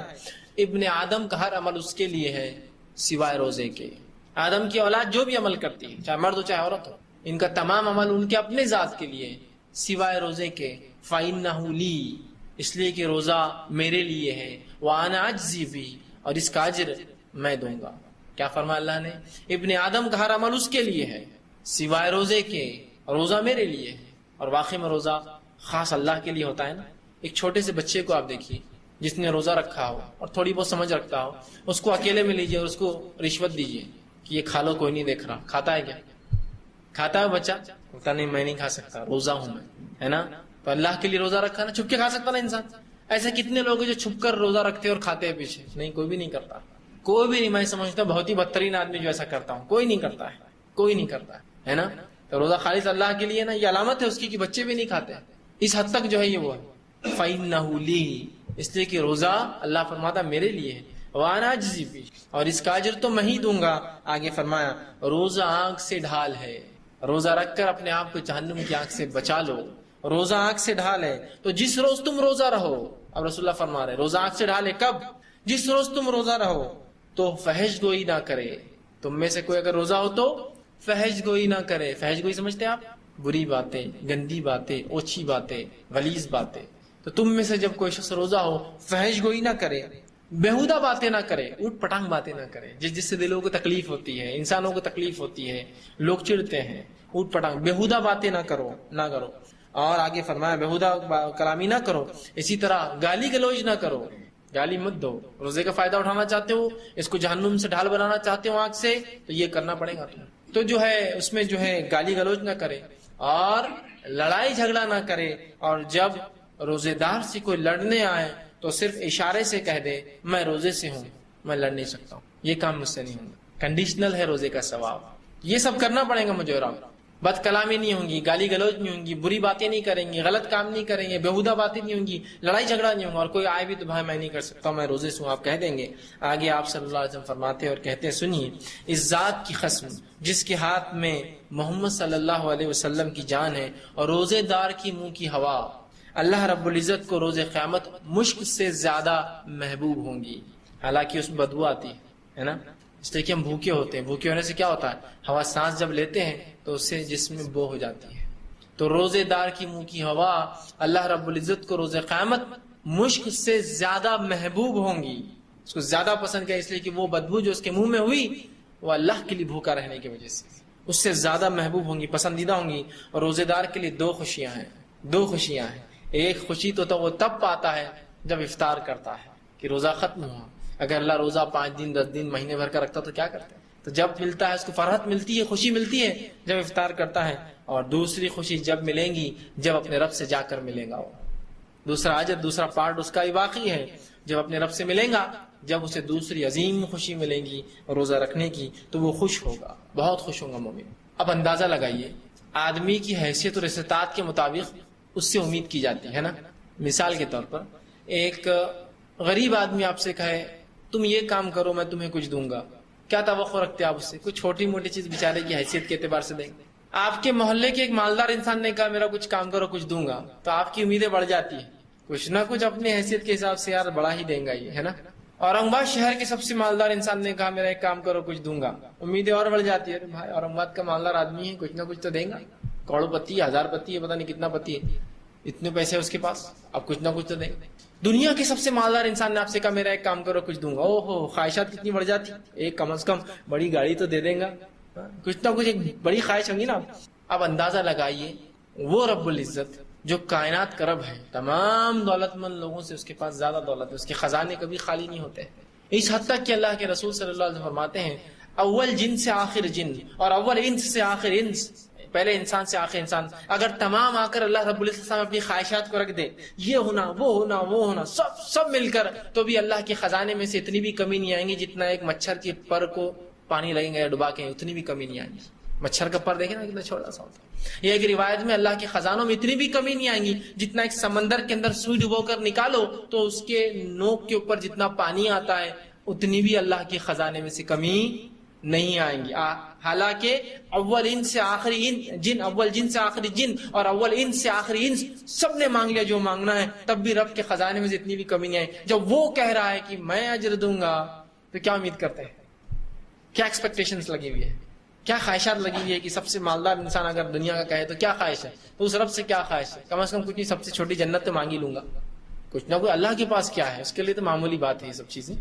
ابن آدم کا ہر عمل اس کے لیے ہے سوائے روزے کے۔ آدم کی اولاد جو بھی عمل کرتی ہے، چاہے مرد ہو چاہے عورت ہو، ان کا تمام عمل ان کے اپنے ذات کے لیے سوائے روزے کے۔ فَإِنَّهُ لِي، اس لیے کہ روزہ میرے لیے ہے، وَأَنَا أَجْزِي بِهِ، اور اس کا اجر میں دوں گا۔ کیا فرمایا اللہ نے؟ ابن آدم کا ہر عمل اس کے لیے ہے سوائے روزے کے، روزہ میرے لیے ہے۔ اور واقعی میں روزہ خاص اللہ کے لیے ہوتا ہے نا۔ ایک چھوٹے سے بچے کو آپ دیکھیے جس نے روزہ رکھا ہو اور تھوڑی بہت سمجھ رکھتا ہو، اس کو اکیلے میں لیجیے اور اس کو رشوت دیجیے کہ یہ کھا لو، کوئی نہیں دیکھ رہا، کھاتا ہے کیا؟ کھاتا ہے بچہ؟ بولتا نہیں میں نہیں کھا سکتا، روزہ ہوں میں، ہے نا۔ تو اللہ کے لیے روزہ رکھا نا، چھپ کے کھا سکتا نا انسان۔ ایسے کتنے لوگ ہیں جو چھپ کر روزہ رکھتے ہیں اور کھاتے ہیں پیچھے؟ نہیں، کوئی بھی نہیں کرتا، کوئی بھی نہیں۔ میں سمجھتا ہوں بہت ہی بدترین آدمی جو ایسا کرتا ہوں، کوئی نہیں کرتا ہے، کوئی نہیں کرتا ہے نا۔ تو روزہ خالص اللہ کے لیے نا، یہ علامت ہے اس کی کہ بچے بھی نہیں کھاتے، اس حد تک جو ہے یہ وہ ہے۔ فَإِنَّهُ لِي، اس لیے کہ روزہ اللہ فرماتا میرے لیے ہے، وَأَنَا أَجْزِي بِهِ، اور اس کا اجر تو میں ہی دوں گا۔ آگے فرمایا روزہ آنکھ سے ڈھال ہے، روزہ رکھ کر اپنے آپ کو جہنم کی آنکھ سے بچا لو۔ روزہ آنکھ سے ڈھال ہے، تو جس روز تم روزہ رہو، اب رسول اللہ فرما رہے روزہ آنکھ سے ڈھال ہے کب؟ جس روز تم روزہ رہو تو فحش گوئی نہ کرے۔ تم میں سے کوئی اگر روزہ ہو تو فحش گوئی نہ کرے۔ فحش گوئی سمجھتے ہیں آپ؟ بری باتیں، گندی باتیں، اوچھی باتیں، غلیظ باتیں۔ تو تم میں سے جب کوئی شخص روزہ ہو فحش گوئی نہ کرے، بیہودہ باتیں نہ کرے، اوٹ پٹانگ باتیں نہ کرے، جس سے دلوں کو تکلیف ہوتی ہے، انسانوں کو تکلیف ہوتی ہے، لوگ چڑھتے ہیں۔ اوٹ پٹانگ بیہودہ باتیں نہ کرو۔ اور آگے فرمایا بیہودہ کلامی نہ کرو، اسی طرح گالی گلوچ نہ کرو، گالی مت دو۔ روزے کا فائدہ اٹھانا چاہتے ہو، اس کو جہنم سے ڈھال بنانا چاہتے ہو آنکھ سے، تو یہ کرنا پڑے گا تمہیں۔ تو جو ہے اس میں جو ہے گالی گلوچ نہ کرے اور لڑائی جھگڑا نہ کرے، اور جب روزے دار سے کوئی لڑنے آئے تو صرف اشارے سے کہہ دے میں روزے سے ہوں، میں لڑ نہیں سکتا ہوں، یہ کام مجھ سے نہیں ہوگا۔ کنڈیشنل ہے روزے کا ثواب، یہ سب کرنا پڑے گا مجھے۔ اور بد کلامی نہیں ہوں گی، گالی گلوچ نہیں ہوں گی، بری باتیں نہیں کریں گے، غلط کام نہیں کریں گے، بیہودہ باتیں نہیں ہوں گی، لڑائی جھگڑا نہیں ہوگا، اور کوئی آئے بھی تو بھائی میں نہیں کر سکتا، میں روزے سے ہوں، آپ کہہ دیں گے۔ آگے آپ صلی اللہ علیہ وسلم فرماتے اور کہتے ہیں، سنیے، اس ذات کی قسم جس کے ہاتھ میں محمد صلی اللہ علیہ وسلم کی جان ہے اور روزے دار کی منہ کی ہوا، اللہ رب العزت کو روز قیامت مشک سے زیادہ محبوب ہوں گی۔ حالانکہ اس میں بدبو آتی ہے نا، اس لیے کہ ہم بھوکے ہوتے ہیں، بھوکے ہونے سے کیا ہوتا ہے، ہوا سانس جب لیتے ہیں تو اس سے جسم میں بو ہو جاتی ہے۔ تو روزے دار کی منہ کی ہوا اللہ رب العزت کو روز قیامت مشک سے زیادہ محبوب ہوں گی، اس کو زیادہ پسند کیا؟ اس لیے کہ وہ بدبو جو اس کے منہ میں ہوئی وہ اللہ کے لیے بھوکا رہنے کی وجہ سے اس سے زیادہ محبوب ہوں گی، پسندیدہ ہوں گی۔ اور روزے دار کے لیے دو خوشیاں ہیں۔ ایک خوشی تو وہ تب پاتا ہے جب افطار کرتا ہے کہ روزہ ختم ہوا۔ اگر اللہ روزہ 5 دن 10 دن مہینے بھر کا رکھتا تو کیا کرتا ہے؟ تو جب ملتا ہے اس کو فرحت ملتی ہے، خوشی ملتی ہے جب افطار کرتا ہے۔ اور دوسری خوشی جب ملیں گی جب اپنے رب سے جا کر ملے گا، وہ دوسرا اجر، دوسرا پارٹ اس کا ہی باقی ہے۔ جب اپنے رب سے ملیں گا، جب اسے دوسری عظیم خوشی ملے گی روزہ رکھنے کی، تو وہ خوش ہوگا، بہت خوش ہوگا مومن۔ اب اندازہ لگائیے، آدمی کی حیثیت اور استطاعت کے مطابق اس سے امید کی جاتی ہے نا۔ مثال کے طور پر ایک غریب آدمی آپ سے کہے تم یہ کام کرو میں تمہیں کچھ دوں گا، کیا توقع رکھتے آپ اس سے؟ کچھ چھوٹی موٹی چیز بیچارے کی حیثیت کے اعتبار سے دیں گے۔ آپ کے محلے کے ایک مالدار انسان نے کہا میرا کچھ کام کرو کچھ دوں گا، تو آپ کی امیدیں بڑھ جاتی ہیں، کچھ نہ کچھ اپنی حیثیت کے حساب سے یار بڑا ہی دیں گا یہ، ہے نا۔ اورنگ آباد شہر کے سب سے مالدار انسان نے کہا میرا ایک کام کرو کچھ دوں گا، امیدیں اور بڑھ جاتی ہے، بھائی اورنگ آباد کا مالدار آدمی ہے، کچھ نہ کچھ تو دیں گا، کروڑ پتی ہے، 1000 پتی ہے، پتہ نہیں کتنا پتی ہے، اتنے پیسے اس کے پاس، اب کچھ نہ کچھ تو دیں گا۔ دنیا کے سب سے مالدار انسان نے آپ سے کہا میرا ایک کام کرو کچھ دوں گا، او ہو خواہشات کتنی بڑھ جاتی، ایک کم از کم بڑی گاڑی تو دے دیں گا، کچھ نہ کچھ ایک بڑی خواہش ہوگی نا۔ اب اندازہ لگائیے وہ رب العزت جو کائنات کا رب ہے، تمام دولت مند لوگوں سے اس کے پاس زیادہ دولت ہے، اس کے خزانے کبھی خالی نہیں ہوتے، اس حد تک کہ اللہ کے رسول صلی اللہ علیہ وسلم فرماتے ہیں اول جن سے آخر جن اور اول انس سے آخر انس، پہلے انسان سے آخر انسان، اگر تمام آ کر اللہ رب العزت اپنی خواہشات کو رکھ دے، یہ ہونا وہ ہونا وہ ہونا سب مل کر، تو بھی اللہ کے خزانے میں سے اتنی بھی کمی نہیں آئیں گی جتنا ایک مچھر کے پر کو پانی لگیں گے یا ڈبا کے، اتنی بھی کمی نہیں آئیں گی۔ مچھر کا پر دیکھیں نا کتنا چھوٹا سا ہوتا ہے. یہ ایک روایت میں اللہ کے خزانوں میں اتنی بھی کمی نہیں آئیں گی، جتنا ایک سمندر کے اندر سوئی ڈبو کر نکالو تو اس کے نوک کے اوپر جتنا پانی آتا ہے اتنی بھی اللہ کے خزانے میں سے کمی نہیں آئیں گی. حالانکہ اول ان سے آخری جن، اول جن سے آخری جن اور اول ان سے آخری ان سب نے مانگ لیا جو مانگنا ہے، تب بھی رب کے خزانے میں سے اتنی بھی کمی نہیں آئی. جب وہ کہہ رہا ہے کہ میں اجر دوں گا تو کیا امید کرتے ہیں، کیا ایکسپیکٹیشنز لگی ہوئی ہے، کیا خواہشات لگی ہوئی ہے کہ سب سے مالدار انسان اگر دنیا کا کہے تو کیا خواہش ہے، تو اس رب سے کیا خواہش ہے؟ کم از کم کچھ نہیں، سب سے چھوٹی جنت تو مانگ ہی لوں گا. کچھ نہ کوئی اللہ کے پاس کیا ہے، اس کے لیے تو معمولی بات ہے یہ سب چیزیں،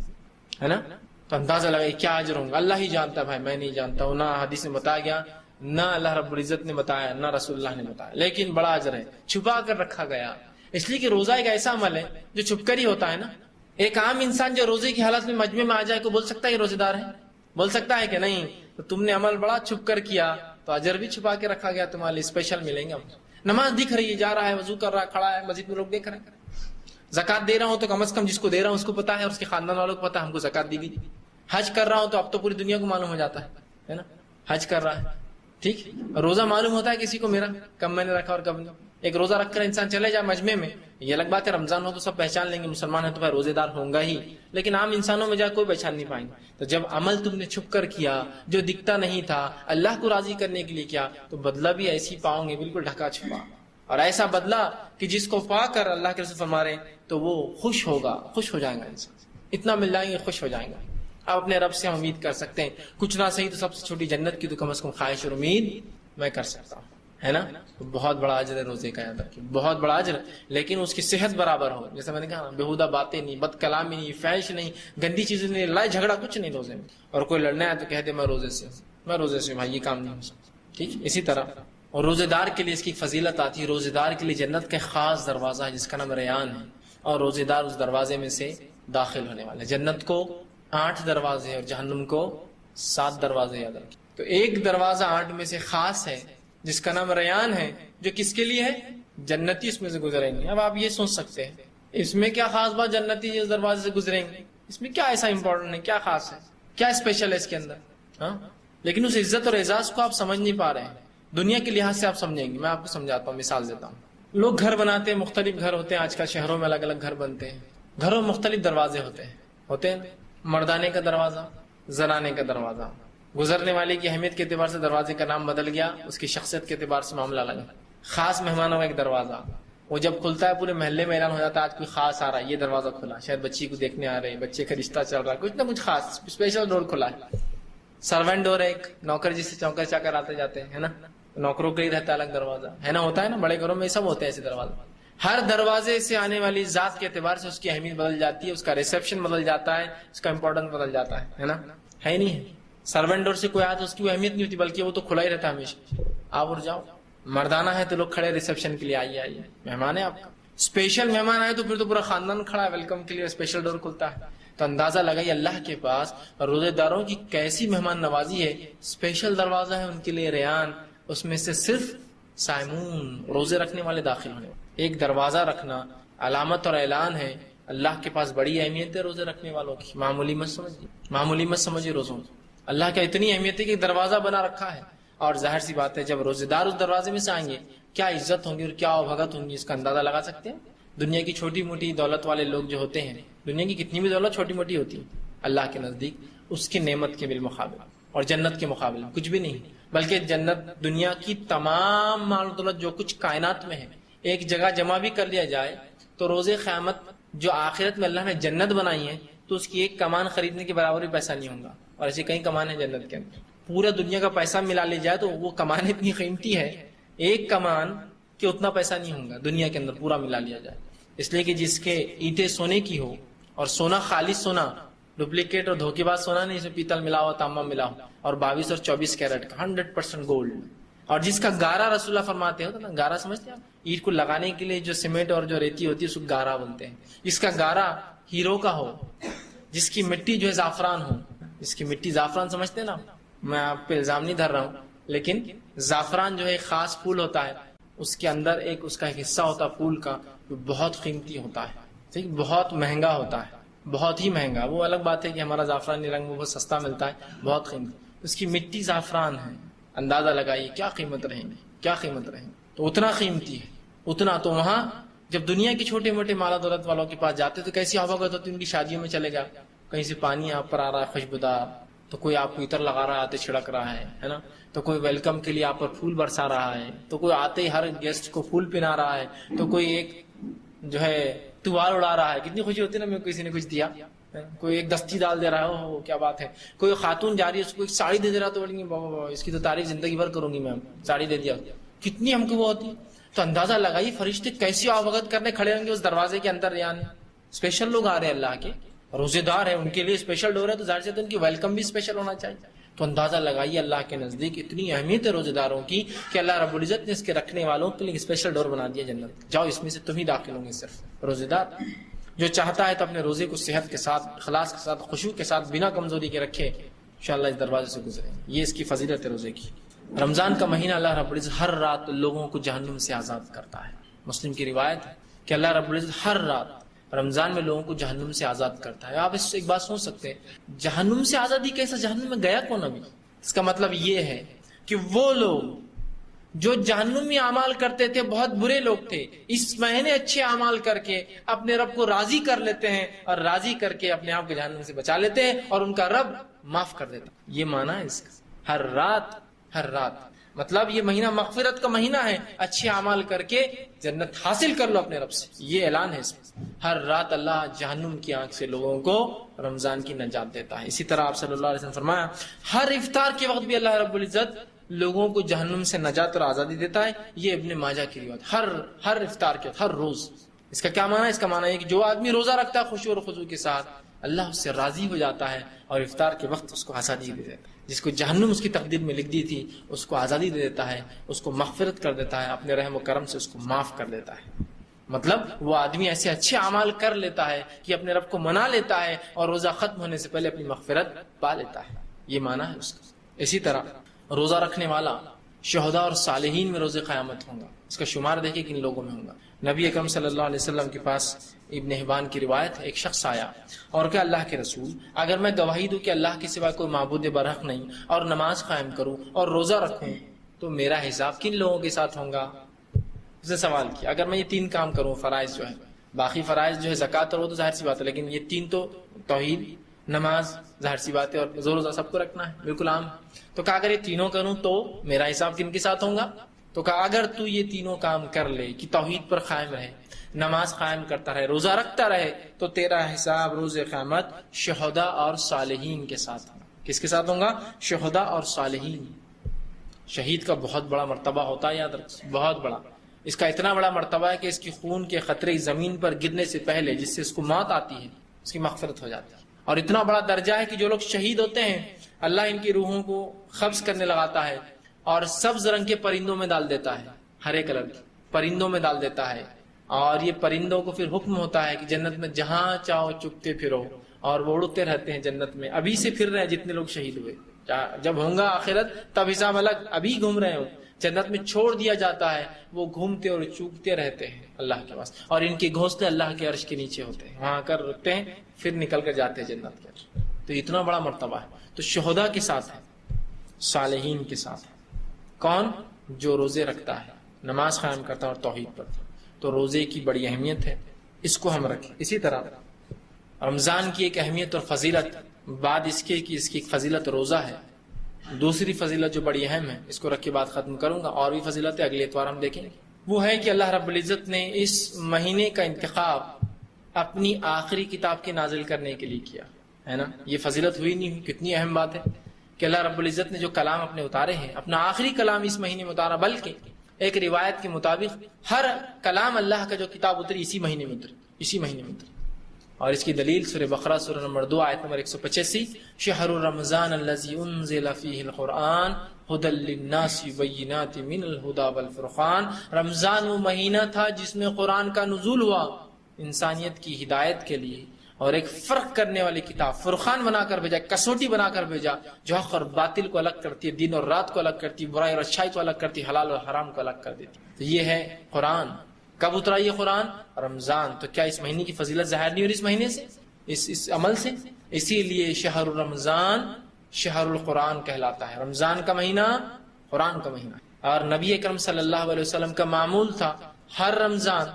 ہے نا. تو اندازہ لگائے کیا اجر ہوں گا، اللہ ہی جانتا ہے بھائی، میں نہیں جانتا ہوں، نہ حدیث میں بتایا گیا، نہ اللہ رب العزت نے بتایا، نہ رسول اللہ نے بتایا، لیکن بڑا اجر ہے، چھپا کر رکھا گیا. اس لیے کہ روزہ ایک ایسا عمل ہے جو چھپ کر ہی ہوتا ہے نا. ایک عام انسان جو روزے کی حالت میں مجمع میں آ جائے کو بول سکتا ہے کہ روزے دار ہے، بول سکتا ہے کہ نہیں؟ تو تم نے عمل بڑا چھپ کر کیا تو اجر بھی چھپا کے رکھا گیا، تمہارے لیے اسپیشل ملیں گے. نماز دکھ رہی ہے، جا رہا ہے، وضو کر رہا ہے، کھڑا ہے مسجد میں، لوگ دیکھ رہے ہیں. زکات دے رہا ہوں تو کم از کم جس کو دے رہا ہوں اس کو پتا ہے، اور اس کے خاندان والوں کو پتا ہے ہم کو زکات دی گئی. حج کر رہا ہوں تو اب تو پوری دنیا کو معلوم ہو جاتا ہے نا، حج کر رہا ہے. ٹھیک، روزہ معلوم ہوتا ہے کسی کو میرا کب میں نے رکھا اور کب نہیں. ایک روزہ رکھ کر انسان چلے جائے مجمع میں، یہ الگ بات ہے، رمضان ہو تو سب پہچان لیں گے مسلمان ہے تو بھائی روزے دار ہوں گا ہی، لیکن عام انسانوں میں جا کوئی پہچان نہیں پائیں گے. تو جب عمل تم نے چھپ کر کیا جو دکھتا نہیں تھا، اللہ کو راضی کرنے کے لیے کیا، تو بدلہ بھی ایسی پاؤں گے، بالکل ڈھکا چھپا، اور ایسا بدلہ کہ جس کو پا کر اللہ کے رسول فرما رہے ہیں تو وہ خوش ہوگا، خوش ہو جائیں گا انسان، اتنا مل جائیں گے خوش ہو جائیں گا. آپ اپنے رب سے ہم امید کر سکتے ہیں، کچھ نہ صحیح تو سب سے چھوٹی جنت کی تو کم از کم خواہش اور امید میں کر سکتا ہوں، ہے نا. بہت بڑا اجر ہے روزے کا، یاد رکھیے بہت بڑا اجر، لیکن اس کی صحت برابر ہو. جیسے میں نے کہا نا، بےہودہ باتیں نہیں، بد کلامی نہیں، فحش نہیں، گندی چیزیں نہیں، لڑائی جھگڑا کچھ نہیں روزے میں. اور کوئی لڑنا ہے تو کہہ دے میں روزے سے بھائی، یہ کام نہیں ہو سکتا. ٹھیک، اسی طرح اور روزے دار کے لیے اس کی فضیلت آتی ہے. روزے دار کے لیے جنت کا خاص دروازہ ہے جس کا نام ریان ہے، اور روزے دار اس دروازے میں سے داخل ہونے والے. جنت کو 8 دروازے اور جہنم کو 7 دروازے، یاد رکھیں. تو ایک دروازہ 8 میں سے خاص ہے جس کا نام ریان ہے، جو کس کے لیے ہے؟ جنتی اس میں سے گزریں گے. اب آپ یہ سوچ سکتے ہیں اس میں کیا خاص بات، جنتی اس دروازے سے گزریں گے، اس میں کیا ایسا امپورٹنٹ ہے، کیا خاص ہے، کیا اسپیشل ہے اس کے اندر؟ ہاں، لیکن اس عزت اور اعزاز کو آپ سمجھ نہیں پا رہے ہیں. دنیا کے لحاظ سے آپ سمجھیں گے، میں آپ کو سمجھاتا ہوں، مثال دیتا ہوں. لوگ گھر بناتے ہیں، مختلف گھر ہوتے ہیں، آج کل شہروں میں الگ الگ گھر بنتے ہیں. گھروں میں مختلف دروازے ہوتے ہیں، مردانے کا دروازہ، زنانے کا دروازہ. گزرنے والے کی اہمیت کے اعتبار سے دروازے کا نام بدل گیا، اس کی شخصیت کے اعتبار سے معاملہ الگ ہے. خاص مہمانوں کا ایک دروازہ، وہ جب کھلتا ہے پورے محلے میں اعلان ہو جاتا ہے آج کوئی خاص آ رہا ہے، یہ دروازہ کھلا، شاید بچی کو دیکھنے آ رہے ہیں، بچے کا رشتہ چل رہا ہے، کچھ نہ کچھ خاص اسپیشل ڈور کھلا ہے. سرونٹ ڈور ہے، ایک نوکر جس سے چوکر چاکر آتے جاتے ہیں، ہے نا، نوکروں کے لیے رہتا ہے الگ دروازہ، ہے نا، ہوتا ہے نا، بڑے گھروں میں سب ہوتے ہیں ایسے دروازے. ہر دروازے سے آنے والی ذات کے اعتبار سے اس کی اہمیت بدل جاتی ہے، اس کا ریسپشن بدل جاتا ہے، اس کا امپورٹنس بدل جاتا ہے نا. ہے نہیں ہے؟ سرونٹ ڈور سے کوئی آیا تو اس کی اہمیت نہیں ہوتی، بلکہ وہ تو کھلا ہی رہتا ہے ہمیشہ، آپ اور جاؤ. مردانہ ہے تو لوگ کھڑے ریسپشن کے لیے، آئیے مہمان ہے آپ کا. اسپیشل مہمان آئے تو پھر تو پورا خاندان کھڑا ہے ویلکم کے لیے، اسپیشل ڈور کھلتا ہے. تو اندازہ لگائیے اللہ کے پاس روزے داروں کی کیسی مہمان نوازی ہے. اسپیشل دروازہ ہے ان کے لیے ریان، اس میں سے صرف صائمون، روزے رکھنے والے داخل ہونے. ایک دروازہ رکھنا علامت اور اعلان ہے، اللہ کے پاس بڑی اہمیت ہے روزے رکھنے والوں کی. معمولی مت سمجھیے روزوں. اللہ کا اتنی اہمیت ہے کہ دروازہ بنا رکھا ہے. اور ظاہر سی بات ہے جب روزے دار اس دروازے میں سے آئیں گے کیا عزت ہوں گی اور کیا بھگت ہوں گی، اس کا اندازہ لگا سکتے ہیں. دنیا کی چھوٹی موٹی دولت والے لوگ جو ہوتے ہیں، دنیا کی کتنی بھی دولت چھوٹی موٹی ہوتی ہے، اللہ کے نزدیک اس کی نعمت کے بالمقابل اور جنت کے مقابل کچھ بھی نہیں. بلکہ جنت دنیا کی تمام مال و دولت جو کچھ کائنات میں ہے ایک جگہ جمع بھی کر لیا جائے تو روز قیامت جو آخرت میں اللہ نے جنت بنائی ہے تو اس کی ایک کمان خریدنے کے برابر بھی پیسہ نہیں ہوگا. اور ایسے کئی کمان ہیں جنت کے اندر، پورا دنیا کا پیسہ ملا لیا جائے تو وہ کمان اتنی قیمتی ہے، ایک کمان کہ اتنا پیسہ نہیں ہوگا دنیا کے اندر پورا ملا لیا جائے. اس لیے کہ جس کے اینٹیں سونے کی ہو اور سونا خالص سونا، ڈپلیکیٹ اور دھوکے باز سونا نہیں، اس میں پیتل ملا ہو، تانبا ملا ہو، اور 22 اور 24 کیرٹ کا 100% گولڈ. اور جس کا گارا رسول اللہ فرماتے ہو نا، گارا سمجھتے ہیں آپ، اینٹ کو لگانے کے لیے جو سیمنٹ اور جو ریتی ہوتی ہے اس کو گارا بولتے ہیں. جس کا گارا ہیرو کا ہو، جس کی مٹی جو ہے زعفران ہو، جس کی مٹی زعفران سمجھتے ہیں نا، میں آپ پہ الزام نہیں دھر رہا ہوں، لیکن زعفران جو ہے ایک خاص پھول ہوتا ہے، اس کے اندر اس کا ایک حصہ ہوتا ہے پھول کا جو بہت قیمتی ہوتا ہے، ٹھیک، بہت مہنگا ہوتا ہے، بہت ہی مہنگا. وہ الگ بات ہے کہ ہمارا زعفرانی رنگ وہ بہت سستا ملتا ہے، بہت قیمتی. اس کی مٹی زعفران ہے، اندازہ لگائیے کیا قیمت رہیں گی، کیا قیمت رہیں گی. تو اتنا قیمتی ہے، اتنا. تو وہاں جب دنیا کے چھوٹے موٹے مالا دولت والوں کے پاس جاتے تو کیسی آواگت ہوتی، ان کی شادیوں میں چلے گا، کہیں سے پانی آپ پر آ رہا ہے خوشبودار، تو کوئی آپ کو عطر لگا رہا ہے، آتے چھڑک رہا ہے نا، تو کوئی ویلکم کے لیے آپ پر پھول برسا رہا ہے، تو کوئی آتے ہی ہر گیسٹ کو پھول پہنا رہا ہے، تو کوئی ایک جو ہے توال اڑا رہا ہے. کتنی خوشی ہوتی ہے نا، میں کسی نے کچھ دیا، کوئی ایک دستی ڈال دے رہا ہے، او کیا بات ہے. کوئی خاتون جا رہی ہے، اس کو ایک ساڑی دے رہا، تو بولیں گے بابا اس کی تو تعریف زندگی بھر کروں گی میں، ساڑی دے دیا. کتنی ہم کو وہ ہوتی. تو اندازہ لگائیے فرشتے کیسی آوگت کرنے کھڑے ہوں گے اس دروازے کے اندر. یعنی اسپیشل لوگ آ رہے ہیں، اللہ کے روزے دار ہیں، ان کے لیے اسپیشل ڈور ہے، تو ظاہر سے تو ان کی ویلکم بھی اسپیشل ہونا چاہیے. تو اندازہ لگائیے اللہ کے نزدیک اتنی اہمیت ہے روزے داروں کی کہ اللہ رب العزت نے اس کے رکھنے والوں کے لیے اسپیشل ڈور بنا دیا جنت. جاؤ اس میں سے تم ہی داخل ہوں گے، صرف روزے دار. جو چاہتا ہے تو اپنے روزے کو صحت کے ساتھ، اخلاص کے ساتھ، خشوع کے ساتھ، بنا کمزوری کے رکھے، انشاءاللہ اس دروازے سے گزرے. یہ اس کی فضیلت ہے روزے کی. رمضان کا مہینہ اللہ رب العزت ہر رات لوگوں کو جہنم سے آزاد کرتا ہے. مسلم کی روایت ہے کہ اللہ رب العزت ہر رات رمضان میں لوگوں کو جہنم سے آزاد کرتا ہے. آپ اس سے ایک بات سوچ سکتے ہیں، جہنم سے آزادی کیسا؟ جہنم میں گیا کون ابھی؟ اس کا مطلب یہ ہے کہ وہ لوگ جو جہنمی اعمال کرتے تھے، بہت برے لوگ تھے، اس مہینے اچھے اعمال کر کے اپنے رب کو راضی کر لیتے ہیں، اور راضی کر کے اپنے آپ کو جہنم سے بچا لیتے ہیں، اور ان کا رب معاف کر دیتا ہے. یہ معنی ہے اس کا. ہر رات، ہر رات مطلب یہ مہینہ مغفرت کا مہینہ ہے. اچھے اعمال کر کے جنت حاصل کر لو اپنے رب سے، یہ اعلان ہے اس میں. ہر رات اللہ جہنم کی آنکھ سے لوگوں کو رمضان کی نجات دیتا ہے. اسی طرح آپ صلی اللہ علیہ وسلم فرمایا، ہر افطار کے وقت بھی اللہ رب العزت لوگوں کو جہنم سے نجات اور آزادی دیتا ہے. یہ ابن ماجہ کی روایت. ہر افطار کے وقت، ہر روز. اس کا کیا معنی ہے؟ اس کا معنی ہے کہ جو آدمی روزہ رکھتا ہے خشوع اور خضوع کے ساتھ، اللہ اس سے راضی ہو جاتا ہے، اور افطار کے وقت اس کو آزادی دے دیتا ہے. جس کو جہنم اس کی تقدیر میں لکھ دی تھی، اس کو آزادی دے دیتا ہے، اس کو مغفرت کر دیتا ہے، اپنے رحم و کرم سے اس کو معاف کر دیتا ہے. مطلب وہ آدمی ایسے اچھے اعمال کر لیتا ہے کہ اپنے رب کو منا لیتا ہے، اور روزہ ختم ہونے سے پہلے اپنی مغفرت پا لیتا ہے. یہ معنی ہے اس کا. اسی طرح روزہ رکھنے والا شہداء اور صالحین میں روز قیامت ہوں گا. اس کا شمار دیکھیں کن لوگوں میں ہوگا. نبی اکرم صلی اللہ علیہ وسلم کے پاس ابن حبان کی روایت ہے، ایک شخص آیا اور کہ اللہ کے رسول، اگر میں گواہی دوں کہ اللہ کے سوا کوئی معبود برحق نہیں، اور نماز قائم کروں اور روزہ رکھوں، تو میرا حساب کن لوگوں کے ساتھ ہوگا؟ اس نے سوال کیا. اگر میں یہ 3 کام کروں، فرائض جو ہے، باقی فرائض جو ہے زکوٰۃ اور وہ تو ظاہر سی بات ہے، لیکن یہ 3 تو توحید، نماز، ظاہر سی بات ہے، اور روزہ سب کو رکھنا ہے، بالکل عام. تو کہا اگر یہ تینوں کروں تو میرا حساب کن کے ساتھ ہوگا؟ تو کہا اگر تو یہ تینوں کام کر لے کہ توحید پر قائم رہے، نماز قائم کرتا رہے، روزہ رکھتا رہے، تو تیرا حساب روز قیامت شہداء اور صالحین کے ساتھ ہوگا. کس کے ساتھ ہوگا؟ شہداء اور صالحین. شہید کا بہت بڑا مرتبہ ہوتا ہے، یاد رکھ، بہت بڑا. اس کا اتنا بڑا مرتبہ ہے کہ اس کی خون کے قطرے زمین پر گرنے سے پہلے، جس سے اس کو موت آتی ہے، اس کی مغفرت ہو جاتی ہے. اور اتنا بڑا درجہ ہے کہ جو لوگ شہید ہوتے ہیں، اللہ ان کی روحوں کو قبض کرنے لگاتا ہے اور سبز رنگ کے پرندوں میں ڈال دیتا ہے، ہرے کلر کے پرندوں میں ڈال دیتا ہے. اور یہ پرندوں کو پھر حکم ہوتا ہے کہ جنت میں جہاں چاہو چپتے پھرو، اور وہ اڑتے رہتے ہیں جنت میں. ابھی سے پھر رہے ہیں جتنے لوگ شہید ہوئے. جب ہوں گا آخرت تب حساب الگ. ابھی گھوم رہے ہو، جنت میں چھوڑ دیا جاتا ہے، وہ گھومتے اور چوکتے رہتے ہیں اللہ کے پاس، اور ان کے گھونسلے اللہ کے عرش کے نیچے ہوتے ہیں، وہاں کر رکتے ہیں، پھر نکل کر جاتے ہیں جنت کے عرش. تو اتنا بڑا مرتبہ ہے. تو شہداء کے ساتھ ہے، صالحین کے ساتھ ہے. کون؟ جو روزے رکھتا ہے، نماز قائم کرتا ہے اور توحید پر. تو روزے کی بڑی اہمیت ہے، اس کو ہم رکھیں. اسی طرح رمضان کی ایک اہمیت اور فضیلت بعد اس کے کہ اس کی ایک فضیلت روزہ ہے. دوسری فضیلت جو بڑی اہم ہے، اس کو رکھ کے بعد ختم کروں گا، اور بھی فضیلت ہے اگلے اتوار ہم دیکھیں گے. وہ ہے کہ اللہ رب العزت نے اس مہینے کا انتخاب اپنی آخری کتاب کے نازل کرنے کے لیے کیا ہے نا. یہ فضیلت ہوئی نہیں ہوئی؟ کتنی اہم بات ہے کہ اللہ رب العزت نے جو کلام اپنے اتارے ہیں، اپنا آخری کلام اس مہینے میں اتارا. بلکہ ایک روایت کے مطابق ہر کلام اللہ کا جو کتاب اتری اسی مہینے میں اتری، اسی مہینے میں اتری. اور اس کی دلیل سورہ بقرہ سورہ نمبر 2 آیت نمبر 185، شہر رمضان الذی انزل فیہ القرآن ھدی للناس بینات من الھدی والفرقان. رمضان وہ مہینہ تھا جس میں قرآن کا نزول ہوا انسانیت کی ہدایت کے لیے، اور ایک فرق کرنے والی کتاب، فرقان بنا کر بھیجا، کسوٹی بنا کر بھیجا، جو حق اور باطل کو الگ کرتی ہے، دن اور رات کو الگ کرتی ہے، برائی اور اچھائی کو الگ کرتی ہے، حلال اور حرام کو الگ کر دیتی. تو یہ ہے قرآن. کب اترا یہ قرآن؟ رمضان. تو کیا اس مہینے کی فضیلت ظاہر نہیں ہو رہی اس مہینے سے، اس عمل سے؟ اسی لیے شہر رمضان شہر القرآن کہلاتا ہے. رمضان کا مہینہ قرآن کا مہینہ ہے۔ اور نبی اکرم صلی اللہ علیہ وسلم کا معمول تھا ہر رمضان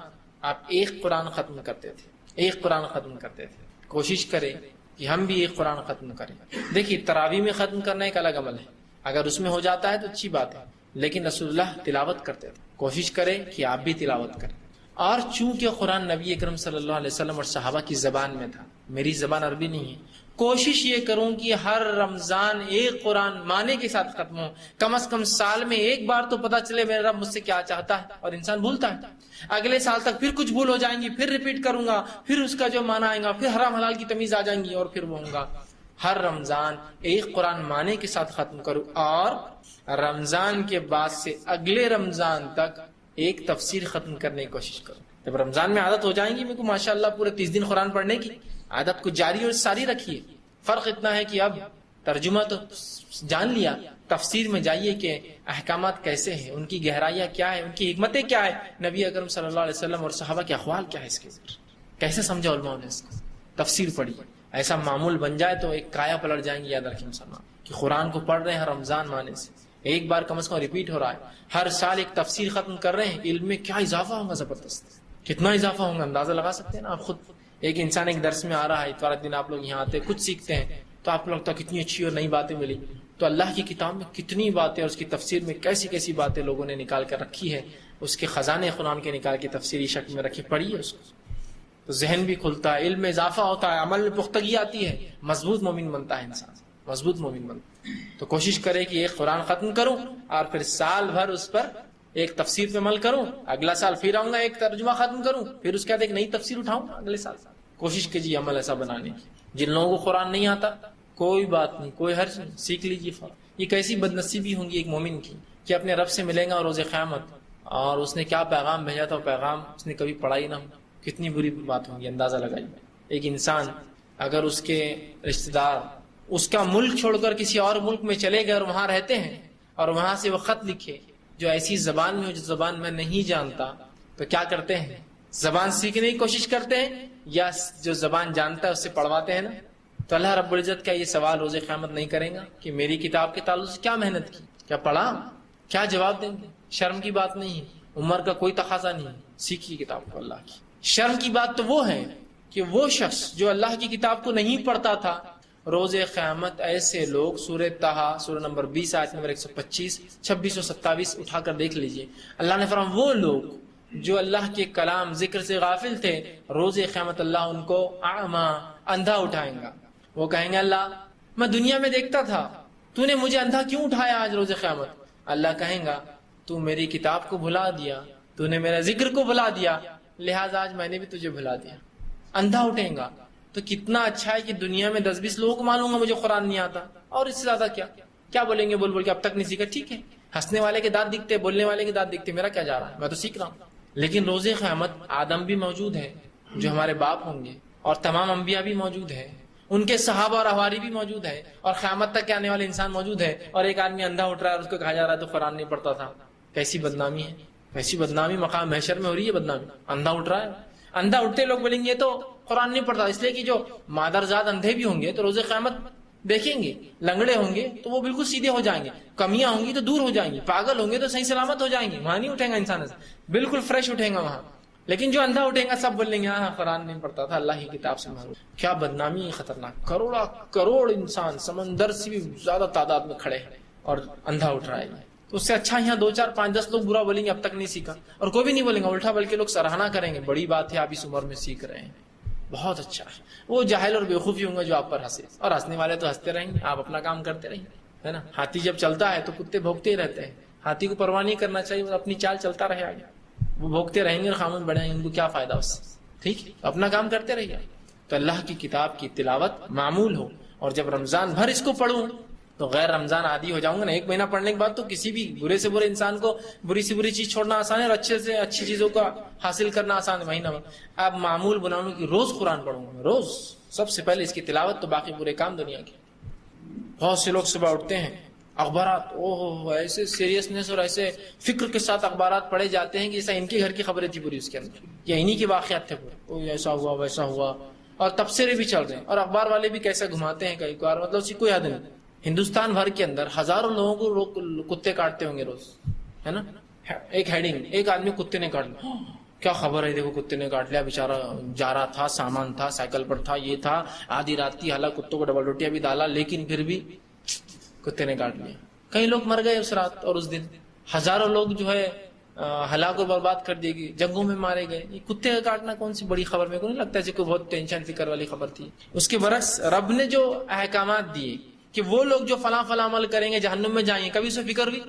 آپ ایک قرآن ختم کرتے تھے، ایک قرآن ختم کرتے تھے۔ کوشش کریں کہ ہم بھی ایک قرآن ختم کریں۔ دیکھیے تراویح میں ختم کرنا ایک الگ عمل ہے، اگر اس میں ہو جاتا ہے تو اچھی بات ہے، لیکن رسول اللہ تلاوت کرتے تھے، کوشش کریں کہ آپ بھی تلاوت کریں۔ اور چونکہ قرآن نبی اکرم صلی اللہ علیہ وسلم اور صحابہ کی زبان میں تھا، میری زبان عربی نہیں ہے، کوشش یہ کروں کہ ہر رمضان ایک قرآن معنی کے ساتھ ختم ہو، کم از کم سال میں ایک بار تو پتہ چلے میرا رب مجھ سے کیا چاہتا ہے۔ اور انسان بھولتا ہے، اگلے سال تک پھر کچھ بھول ہو جائیں گی، پھر ریپیٹ کروں گا، پھر اس کا جو معنی آئے گا، پھر حرام حلال کی تمیز آ جائیں گی اور پھر وہ ہوں گا۔ ہر رمضان ایک قرآن معنی کے ساتھ ختم کروں، اور رمضان کے بعد سے اگلے رمضان تک ایک تفسیر ختم کرنے کی کوشش کروں۔ جب رمضان میں عادت ہو جائیں گی میرے کو ماشاءاللہ پورے 30 دن قرآن پڑھنے کی، عادت کو جاری اور ساری رکھیے۔ فرق اتنا ہے کہ اب ترجمہ تو جان لیا، تفسیر میں جائیے کہ احکامات کیسے ہیں، ان کی گہرائیاں کیا ہے، ان کی حکمتیں کیا ہے، نبی اکرم صلی اللہ علیہ وسلم اور صحابہ کے اقوال کیا ہے، اس کے کیسے سمجھا علماء نے اس کو، تفسیر پڑھی۔ ایسا معمول بن جائے تو ایک کایا پلٹ جائیں گے، یاد رکھیں مسلمان کہ قرآن کو پڑھ رہے ہیں رمضان معنی سے، ایک بار کم از کم ریپیٹ ہو رہا ہے، ہر سال ایک تفسیر ختم کر رہے ہیں، علم میں کیا اضافہ ہوگا، زبردست کتنا اضافہ ہوگا، اندازہ لگا سکتے ہیں نا آپ خود۔ ایک انسان ایک درس میں آ رہا ہے، اتوار دن آپ لوگ یہاں آتے کچھ سیکھتے ہیں تو آپ کو لگتا ہے کتنی اچھی اور نئی باتیں ملی، تو اللہ کی کتاب میں کتنی باتیں اور اس کی تفسیر میں کیسی کیسی باتیں لوگوں نے نکال کر رکھی ہے، اس کے خزانے قرآن کے نکال کے تفسیری شکل میں رکھی، پڑھیے اس کو تو ذہن بھی کھلتا ہے، علم میں اضافہ ہوتا ہے، عمل میں پختگی آتی ہے، مضبوط مومن بنتا ہے انسان، مضبوط مومن بنتا ہے۔ تو کوشش کرے کہ ایک قرآن ختم کروں اور پھر سال بھر اس پر ایک تفسیر پہ عمل کروں، اگلا سال پھر آؤں گا ایک ترجمہ ختم کروں، پھر اس کے بعد ایک نئی تفسیر اٹھاؤں گا اگلے سال۔ کوشش کیجیے عمل ایسا بنانے کی۔ جن لوگوں کو قرآن نہیں آتا کوئی بات نہیں، کوئی حرج نہیں، سیکھ لیجیے فوراً۔ یہ کیسی بد نصیبی ہوں گی ایک مومن کی کہ اپنے رب سے ملے گا روز قیامت اور اس نے کیا پیغام بھیجا تھا، وہ پیغام اس نے کبھی پڑھا ہی نہ ہو، کتنی بری بات ہوگی، اندازہ لگائیے۔ ایک انسان اگر اس کے رشتہ دار اس کا ملک چھوڑ کر کسی اور ملک میں چلے گئے اور وہاں رہتے ہیں اور وہاں سے وہ خط لکھے جو ایسی زبان میں ہو جو زبان میں نہیں جانتا، تو کیا کرتے ہیں؟ زبان سیکھنے کی کوشش کرتے ہیں یا جو زبان جانتا ہے اس سے پڑھواتے ہیں نا؟ تو اللہ رب العزت کا یہ سوال روز قیامت نہیں کریں گا کہ میری کتاب کے تعلق سے کیا محنت کی، کیا پڑھا، کیا جواب دیں گے؟ شرم کی بات نہیں ہے، عمر کا کوئی تقاضا نہیں ہے، سیکھیے کتاب کو اللہ کی۔ شرم کی بات تو وہ ہے کہ وہ شخص جو اللہ کی کتاب کو نہیں پڑھتا تھا، روز قیامت ایسے لوگ، سورہ طٰہٰ سورہ نمبر 20 آیت نمبر 125 26 اور 27 اٹھا کر دیکھ لیجئے، اللہ نے فرمایا وہ لوگ جو اللہ کے کلام ذکر سے غافل تھے، روز قیامت اللہ ان کو اعمیٰ اندھا اٹھائیں گا۔ وہ کہیں گے اللہ میں دنیا میں دیکھتا تھا، تو نے مجھے اندھا کیوں اٹھایا آج روز قیامت؟ اللہ کہیں گا تو میری کتاب کو بھلا دیا، تو نے میرے ذکر کو بھلا دیا، لہٰذا آج میں نے بھی تجھے بھلا دیا۔ اندھا اٹھیں گا تو کتنا اچھا ہے کہ دنیا میں 10-20 لوگوں کو معلوم ہے مجھے قرآن نہیں آتا، اور اس سے زیادہ کیا بولیں گے، بول کے اب تک نہیں سیکھا، ٹھیک ہے، ہنسنے والے کے دانت دکھتے، بولنے والے کے دانت دکھتے، میرا کیا جا رہا ہے، میں تو سیکھ رہا ہوں۔ لیکن روز قیامت آدم بھی موجود ہے جو ہمارے باپ ہوں گے، اور تمام انبیاء بھی موجود ہیں، ان کے صحابہ اور حواری بھی موجود ہے، اور قیامت تک کے آنے والے انسان موجود ہے، اور ایک آدمی اندھا اٹھ رہا ہے اور اس کو کہا جا رہا ہے تو قرآن نہیں پڑھتا تھا۔ کیسی بدنامی ہے، کیسی بدنامی مقام محشر میں ہو رہی ہے بدنامی۔ اندھا اٹھ رہا ہے، اندھا اٹھتے لوگ بولیں گے تو قرآن نہیں پڑھتا، اس لیے کہ جو مادرزاد اندھے بھی ہوں گے تو روز قیامت دیکھیں گے، لنگڑے ہوں گے تو وہ بالکل سیدھے ہو جائیں گے، کمیاں ہوں گی تو دور ہو جائیں گی، پاگل ہوں گے تو صحیح سلامت ہو جائیں گے، وہاں نہیں اٹھیں گا انسان سے، بالکل فریش اٹھیں گا وہاں۔ لیکن جو اندھا اٹھیں گا سب بولیں گے ہاں قرآن نہیں پڑھتا تھا، اللہ کی کتاب سے محروم۔ کیا بدنامی خطرناک، کروڑ انسان سمندر سے بھی زیادہ تعداد میں کھڑے ہیں اور اندھا اٹھ رہا ہے، تو اس سے اچھا یہاں 2 4 5 10 لوگ برا بولیں گے اب تک نہیں سیکھا، اور کوئی بھی نہیں بولیں گا، الٹا بلکہ لوگ سراہنا کریں گے، بڑی بات ہے آپ اس عمر میں سیکھ رہے ہیں، بہت اچھا ہے۔ وہ جاہل اور بیوقوفی ہوں گے جو آپ پر ہنسے، اور ہنسنے والے تو ہنستے رہیں گے، آپ اپنا کام کرتے رہیں گے، ہے نا۔ ہاتھی جب چلتا ہے تو کتے بھونکتے ہی رہتے ہیں، ہاتھی کو پرواہ نہیں کرنا چاہیے، وہ اپنی چال چلتا رہے آگے، وہ بھونکتے رہیں گے اور خاموش بڑھیں گے، ان کو کیا فائدہ اس سے، ٹھیک ہے، اپنا کام کرتے رہیے۔ تو اللہ کی کتاب کی تلاوت معمول ہو، اور جب رمضان بھر اس کو پڑھوں تو غیر رمضان عادی ہو جاؤں گا نا، 1 مہینہ پڑھنے کے بعد تو کسی بھی برے سے برے انسان کو بری سے بری چیز چھوڑنا آسان ہے، اور اچھے سے اچھی چیزوں کا حاصل کرنا آسان ہے مہینہ میں۔ اب معمول بناؤں کہ روز قرآن پڑھوں گا، روز سب سے پہلے اس کی تلاوت، تو باقی پورے کام دنیا کے۔ بہت سے لوگ صبح اٹھتے ہیں، اخبارات ایسے سیریسنس اور ایسے فکر کے ساتھ اخبارات پڑھے جاتے ہیں کہ جیسا ان کے گھر کی خبریں تھی پوری اس کے اندر، یا انہی کے واقعات تھے پورے، ایسا ہوا ویسا ہوا، اور تبصرے بھی چل رہے ہیں، اور اخبار والے بھی کیسے گھماتے ہیں کئی بار، مطلب اس کی کوئی حد نہیں، ہندوستان بھر کے اندر ہزاروں لوگوں کو کتے کاٹتے ہوں گے روز، ہے نا؟ ایک ہیڈنگ، ایک آدمی کتے نے کاٹ لیا، کیا خبر ہے، دیکھو کتے نے کاٹ لیا، بیچارہ جا رہا تھا، سامان تھا، سائیکل پر تھا، یہ تھا، آدھی رات تھی، حالانکہ کتوں کو ڈبل روٹیاں بھی ڈالا، لیکن پھر بھی کتے نے کاٹ لیا۔ کئی لوگ مر گئے اس رات اور اس دن، ہزاروں لوگ جو ہے ہلاک اور برباد کر دیے گئے، جنگوں میں مارے گئے۔ یہ کتے کا کاٹنا کون سی بڑی خبر، میرے کو نہیں لگتا ہے کوئی بہت ٹینشن فکر والی خبر تھی۔ اس کے برعکس رب نے جو احکامات دیے کہ وہ لوگ جو فلاں فلاں عمل کریں گے جہنم میں جائیں گے، کبھی اسے فکر ہوئی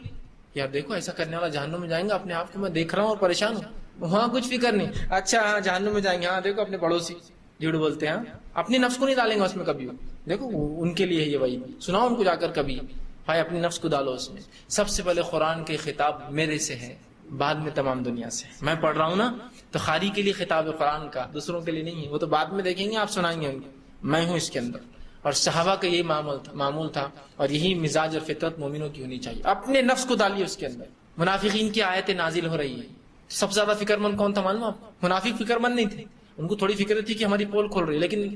یار دیکھو ایسا کرنے والا جہنم میں جائیں گا، اپنے آپ کو میں دیکھ رہا ہوں اور پریشان ہوں، وہاں کچھ فکر نہیں، اچھا ہاں جہنم میں جائیں گے، ہاں دیکھو اپنے پڑوسی جھوٹ بولتے ہیں، اپنی نفس کو نہیں ڈالیں گے اس میں کبھی، دیکھو ان کے لیے ہے یہ وہی، سناؤ ان کو جا کر کبھی، بھائی اپنی نفس کو ڈالو اس میں۔ سب سے پہلے قرآن کے خطاب میرے سے ہے، بعد میں تمام دنیا سے۔ میں پڑھ رہا ہوں نا تو خاری کے لیے خطاب ہے قرآن کا، دوسروں کے لیے نہیں ہے، وہ تو بعد میں دیکھیں گے، آپ سنائیں گے ان کو، میں ہوں اس کے اندر۔ اور صحابہ کا یہی معمول تھا اور یہی مزاج اور فطرت مومنوں کی ہونی چاہیے، اپنے نفس کو ڈالیے اس کے اندر۔ منافقین کی آیتیں نازل ہو رہی ہیں، سب سے زیادہ فکر مند کون تھا معلوم آپ؟ منافق فکر مند نہیں تھے، ان کو تھوڑی فکر تھی کہ ہماری پول کھول رہی ہے، لیکن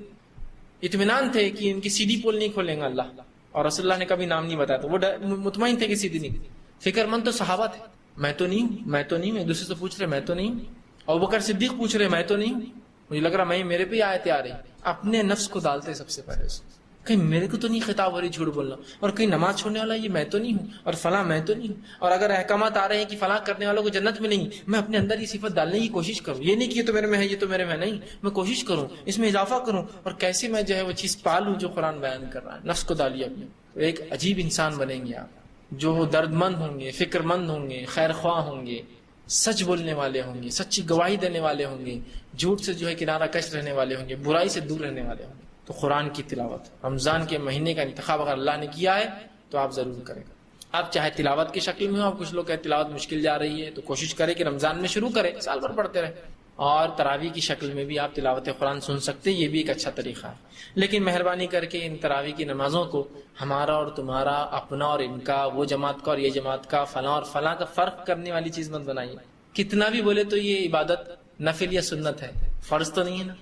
اطمینان تھے کہ ان کی سیدھی پول نہیں کھولیں گا اللہ، اور رسول اللہ نے کبھی نام نہیں بتایا، تو وہ مطمئن تھے کہ سیدھی نہیں۔ فکر مند تو صحابہ تھے، میں تو نہیں ہوں، میں تو نہیں ہوں، ایک دوسرے سے پوچھ رہے میں تو نہیں ہوں، ابوبکر صدیق پوچھ رہے میں تو نہیں ہوں، مجھے لگ رہا میرے پہ آیتیں آ رہی، اپنے نفس کو ڈالتے سب سے پہلے، کہیں میرے کو تو نہیں خطاب ہو رہی جھوٹ بولنا، اور کہیں نماز چھوڑنے والا یہ میں تو نہیں ہوں، اور فلاں میں تو نہیں ہوں، اور اگر احکامات آ رہے ہیں کہ فلاں کرنے والوں کو جنت میں نہیں، میں اپنے اندر یہ صفت ڈالنے کی کوشش کروں، یہ نہیں کہ یہ تو میرے میں ہے، یہ تو میرے میں نہیں، میں کوشش کروں اس میں اضافہ کروں، اور کیسے میں جو ہے وہ چیز پالوں جو قرآن بیان کر رہا ہے۔ نفس کو ڈالیے اپنے، تو ایک عجیب انسان بنیں گے آپ، جو درد مند ہوں گے، فکر مند ہوں گے، خیر خواہ ہوں گے، سچ بولنے والے ہوں گے، سچی گواہی دینے والے ہوں گے، جھوٹ سے جو ہے کنارہ کش رہنے والے ہوں گے، برائی سے دور رہنے والے ہوں گے۔ تو قرآن کی تلاوت، رمضان کے مہینے کا انتخاب اگر اللہ نے کیا ہے تو آپ ضرور کریں گا، آپ چاہے تلاوت کی شکل میں ہو، آپ کچھ لوگ کہتے تلاوت مشکل جا رہی ہے تو کوشش کریں کہ رمضان میں شروع کریں، سال بھر پڑھتے رہیں، اور تراویح کی شکل میں بھی آپ تلاوت قرآن سن سکتے، یہ بھی ایک اچھا طریقہ ہے۔ لیکن مہربانی کر کے ان تراویح کی نمازوں کو ہمارا اور تمہارا، اپنا اور ان کا، وہ جماعت کا اور یہ جماعت کا، فلاں اور فلاں کا فرق کرنے والی چیز مت بنائیے۔ کتنا بھی بولے تو یہ عبادت نفل یا سنت ہے، فرض تو نہیں ہے نا،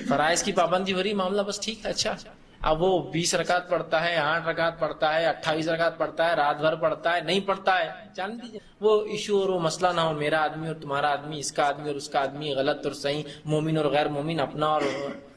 فرائض کی پابندی ہو رہی، معاملہ بس ٹھیک ہے، اچھا۔ اب وہ 20 رکعت پڑھتا ہے، 8 رکعت پڑھتا ہے، 28 رکعت پڑھتا ہے، رات بھر پڑھتا ہے، نہیں پڑھتا ہے، جان دیجیے وہ ایشو اور وہ مسئلہ نہ ہو، میرا آدمی اور تمہارا آدمی، اس کا آدمی اور اس کا آدمی، غلط اور صحیح، مومن اور غیر مومن، اپنا اور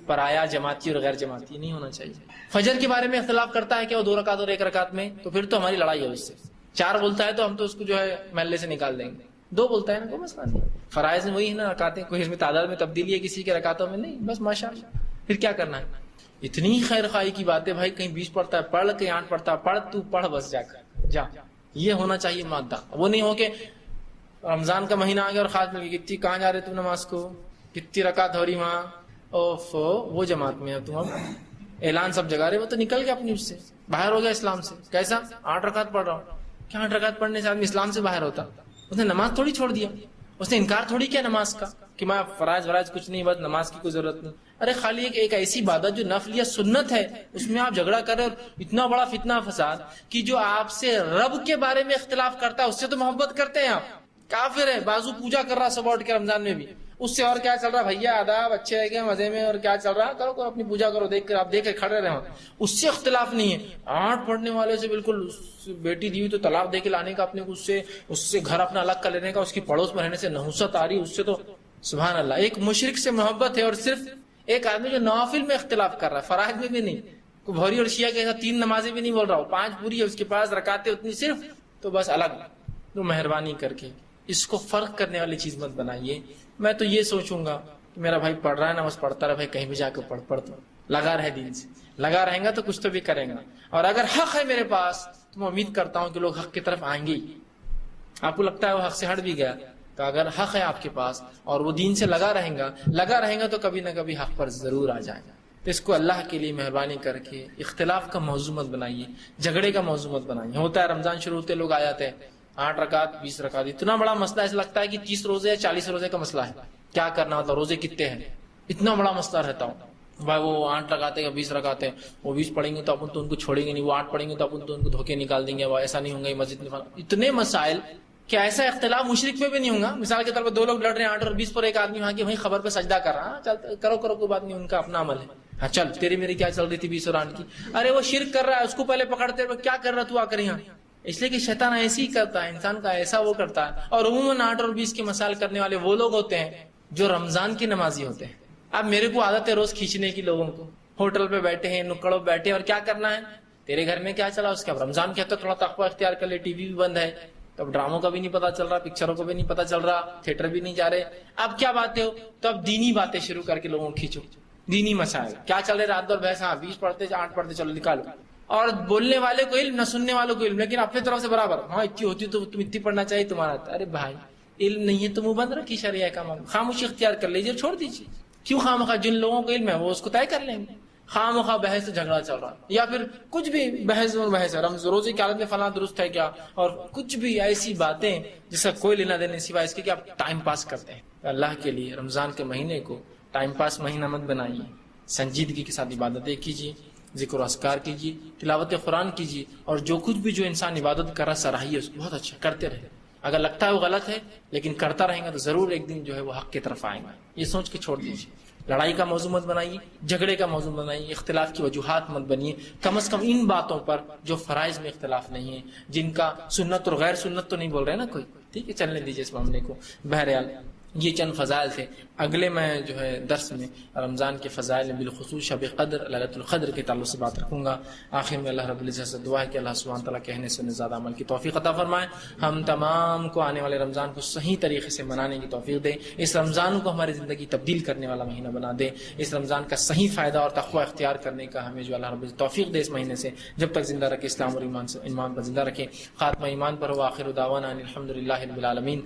پرایا، جماعتی اور غیر جماعتی نہیں ہونا چاہیے۔ فجر کے بارے میں اختلاف کرتا ہے کہ وہ 2 رکعت اور 1 رکعت میں، تو پھر تو ہماری لڑائی ہے اس سے۔ 4 بولتا ہے تو ہم تو اس کو جو ہے محلے سے نکال دیں گے، 2 بولتا ہے نا کوئی مسئلہ نہیں، فرائض میں وہی ہے نا رکعتیں، کوئی اس میں تعداد میں تبدیلی ہے کسی کے رکعتوں میں نہیں، بس ماشاءاللہ، پھر کیا کرنا ہے؟ اتنی خیر خواہی کی بات ہے بھائی، کہیں 20 پڑھتا ہے پڑھ، کہیں 8 پڑھتا ہے پڑھ، تو پڑھ بس جا کر جا، یہ ہونا چاہیے مادہ۔ وہ نہیں ہو کہ رمضان کا مہینہ آ گیا اور خاص مل گئی، کتنی کہاں جا رہے تم نماز کو، کتنی رکعت ہو رہی وہاں، اوف وہ جماعت میں تم، اب اعلان سب جگہ رہے، وہ تو نکل گیا اپنی، اس سے باہر ہو گیا اسلام سے۔ کیسا 8 رکعت پڑھ رہا ہوں، کیا 8 رکعت پڑھنے سے آدمی اسلام سے باہر ہوتا؟ اس نے نماز تھوڑی چھوڑ دیا، اس نے انکار تھوڑی کیا نماز کا کہ میں فرائض کچھ نہیں، بس نماز کی کوئی ضرورت نہیں۔ ارے خالی ایک ایسی عبادت جو نفل یا سنت ہے، اس میں آپ جھگڑا کر رہے، اور اتنا بڑا فتنہ فساد کہ جو آپ سے رب کے بارے میں اختلاف کرتا ہے اس سے تو محبت کرتے ہیں آپ، کافر ہے، بازو پوجا کر رہا سب اٹھ کے رمضان میں بھی، اس سے اور کیا چل رہا بھیا، آداب اچھے رہ گئے مزے میں، اور کیا چل رہا، کرو اپنی پوجا کرو، دیکھ کر آپ دیکھ کر کھڑے رہے، اس سے اختلاف نہیں ہے۔ 8 پڑھنے والے سے بالکل، بیٹی دیوی تو طلاق دے کے لانے کا اپنے کو، اس سے گھر اپنا الگ کر لینے کا، اس کی پڑوس میں رہنے سے نحوست آ رہی، اس سے تو سبحان اللہ۔ ایک مشرک سے محبت ہے، اور صرف ایک آدمی جو نوافل میں اختلاف کر رہا ہے، فرائض میں بھی نہیں، بھوری اور شیعہ کے ساتھ 3 نمازیں بھی نہیں بول رہا ہوں، 5 پوری ہے اس کے پاس، رکعتیں اتنی صرف، تو بس الگ۔ تو مہربانی کر کے اس کو فرق کرنے والی چیز مت بنائیے۔ میں تو یہ سوچوں گا کہ میرا بھائی پڑھ رہا ہے نا، بس پڑھتا رہے بھائی، کہیں بھی جا کے پڑھ تو لگا رہے، دین سے لگا رہیں گا تو کچھ تو بھی کریں گا، اور اگر حق ہے میرے پاس تو میں امید کرتا ہوں کہ لوگ حق کی طرف آئیں گے۔ آپ کو لگتا ہے وہ حق سے ہٹ بھی گیا، تو اگر حق ہے آپ کے پاس اور وہ دین سے لگا رہیں گا تو کبھی نہ کبھی حق پر ضرور آ جائے گا۔ تو اس کو اللہ کے لیے مہربانی کر کے اختلاف کا موضوع مت بنائیے، جھگڑے کا موضوع مت بنائیے۔ ہوتا ہے رمضان شروع ہوتے لوگ آ جاتے ہیں، 8 رکعت 20 رکعت، اتنا بڑا مسئلہ، ایسا لگتا ہے کہ 30 روزے یا 40 روزے کا مسئلہ ہے، کیا کرنا ہوتا، روزے کتنے ہیں، اتنا بڑا مسئلہ رہتا ہوں بھائی۔ وہ 8 رکعتیں یا 20 رکعتیں، وہ 20 پڑھیں گے تو اپن تو ان کو چھوڑیں گے نہیں، وہ 8 پڑھیں گے تو اپن تو ان کو دھوکے نکال دیں گے، وہ ایسا نہیں ہوں گا، مسجد میں اتنے مسائل کہ ایسا اختلاف مشرک پہ بھی نہیں ہوگا۔ مثال کے طور پر 2 لوگ لڑ رہے ہیں 8 اور 20 پر، ایک آدمی وہاں کی وہیں خبر پہ سجدہ کر رہا، چل کرو کوئی بات نہیں، ان کا اپنا عمل ہے، ہاں چل تیری میری کیا چل رہی تھی 20 ران کی، ارے وہ شرک کر رہا ہے اس کو پہلے پکڑتے ہوئے کیا کر رہا تو آ کر یہاں. اس لیے کہ شیطان ایسے ہی کرتا ہے، انسان کا ایسا وہ کرتا ہے. اور عموماً 8 اور 20 کے مسائل کرنے والے وہ لوگ ہوتے ہیں جو رمضان کے نمازی ہوتے ہیں. اب میرے کو عادت ہے روز کھینچنے کی لوگوں کو، ہوٹل پہ بیٹھے ہیں نکڑوں بیٹھے اور کیا کرنا ہے، تیرے گھر میں کیا چلا اس کے. اب رمضان کے تو تھوڑا تقوی اختیار کر لے، ٹی وی بھی بند ہے تو اب ڈراموں کا بھی نہیں پتا چل رہا، پکچروں کو بھی نہیں پتا چل رہا، تھیٹر بھی نہیں جا رہے. اب کیا باتیں ہو تو اب دینی باتیں شروع کر کے لوگوں کو کھینچو، دینی مسائل کیا چل رہے رات بھر بحث. ہاں 20 پڑھتے 8 پڑھتے چلو نکالو. اور بولنے والے کو علم نہ سننے والوں کو علم، لیکن اپنے طرف سے برابر. ہاں اتنی ہوتی تو تم اتنی پڑھنا چاہیے تمہارا. ارے بھائی علم نہیں ہے تو منہ بند رکھی، شریعہ کا خاموشی اختیار کر لیجیے، چھوڑ دیجیے. کیوں خواہ جن لوگوں کو علم ہے وہ اس کو طے کر لیں گے. خواہ بحث سے جھگڑا چل رہا یا پھر کچھ بھی بحث ہے، روزے کی حالت میں فلاں درست ہے کیا، اور کچھ بھی ایسی باتیں جس کا کوئی لینا دینا سوائے اس کے کہ آپ ٹائم پاس کرتے ہیں. اللہ کے لیے رمضان کے مہینے کو ٹائم پاس مہینہ مت بنائیے، سنجیدگی کے ساتھ عبادتیں کیجیے، ذکر و اذکار کیجیے، تلاوت قرآن کیجیے، اور جو کچھ بھی جو انسان عبادت کر رہا سراہیے اس کو، بہت اچھا کرتے رہے. اگر لگتا ہے وہ غلط ہے لیکن کرتا رہیں گا تو ضرور ایک دن جو ہے وہ حق کی طرف آئے گا. یہ سوچ کے چھوڑ دیجیے. لڑائی کا موضوع مت بنائیے، جھگڑے کا موضوع بنائیے، اختلاف کی وجوہات مت بنیے. کم از کم ان باتوں پر جو فرائض میں اختلاف نہیں ہے، جن کا سنت اور غیر سنت تو نہیں بول رہے نا کوئی، ٹھیک ہے چلنے دیجیے اس معاملے کو. بہرحال یہ چند فضائل تھے. اگلے میں جو ہے درس میں رمضان کے فضائل بالخصوص شب قدر لیلۃ القدر کے تعلق سے بات رکھوں گا. آخر میں اللہ رب العزت سے دعا ہے کہ اللہ سبحانہ تعالیٰ کہنے سے زیادہ عمل کی توفیق عطا فرمائے. ہم تمام کو آنے والے رمضان کو صحیح طریقے سے منانے کی توفیق دے. اس رمضان کو ہماری زندگی تبدیل کرنے والا مہینہ بنا دے. اس رمضان کا صحیح فائدہ اور تقوی اختیار کرنے کا ہمیں جو اللہ رب العزت توفیق دے. اس مہینے سے جب تک زندہ رکھے، اسلام اور ایمان پر زندہ رکھے. خاتمہ ایمان پر ہو. آخر دعوانا ان الحمد للہ رب العالمین.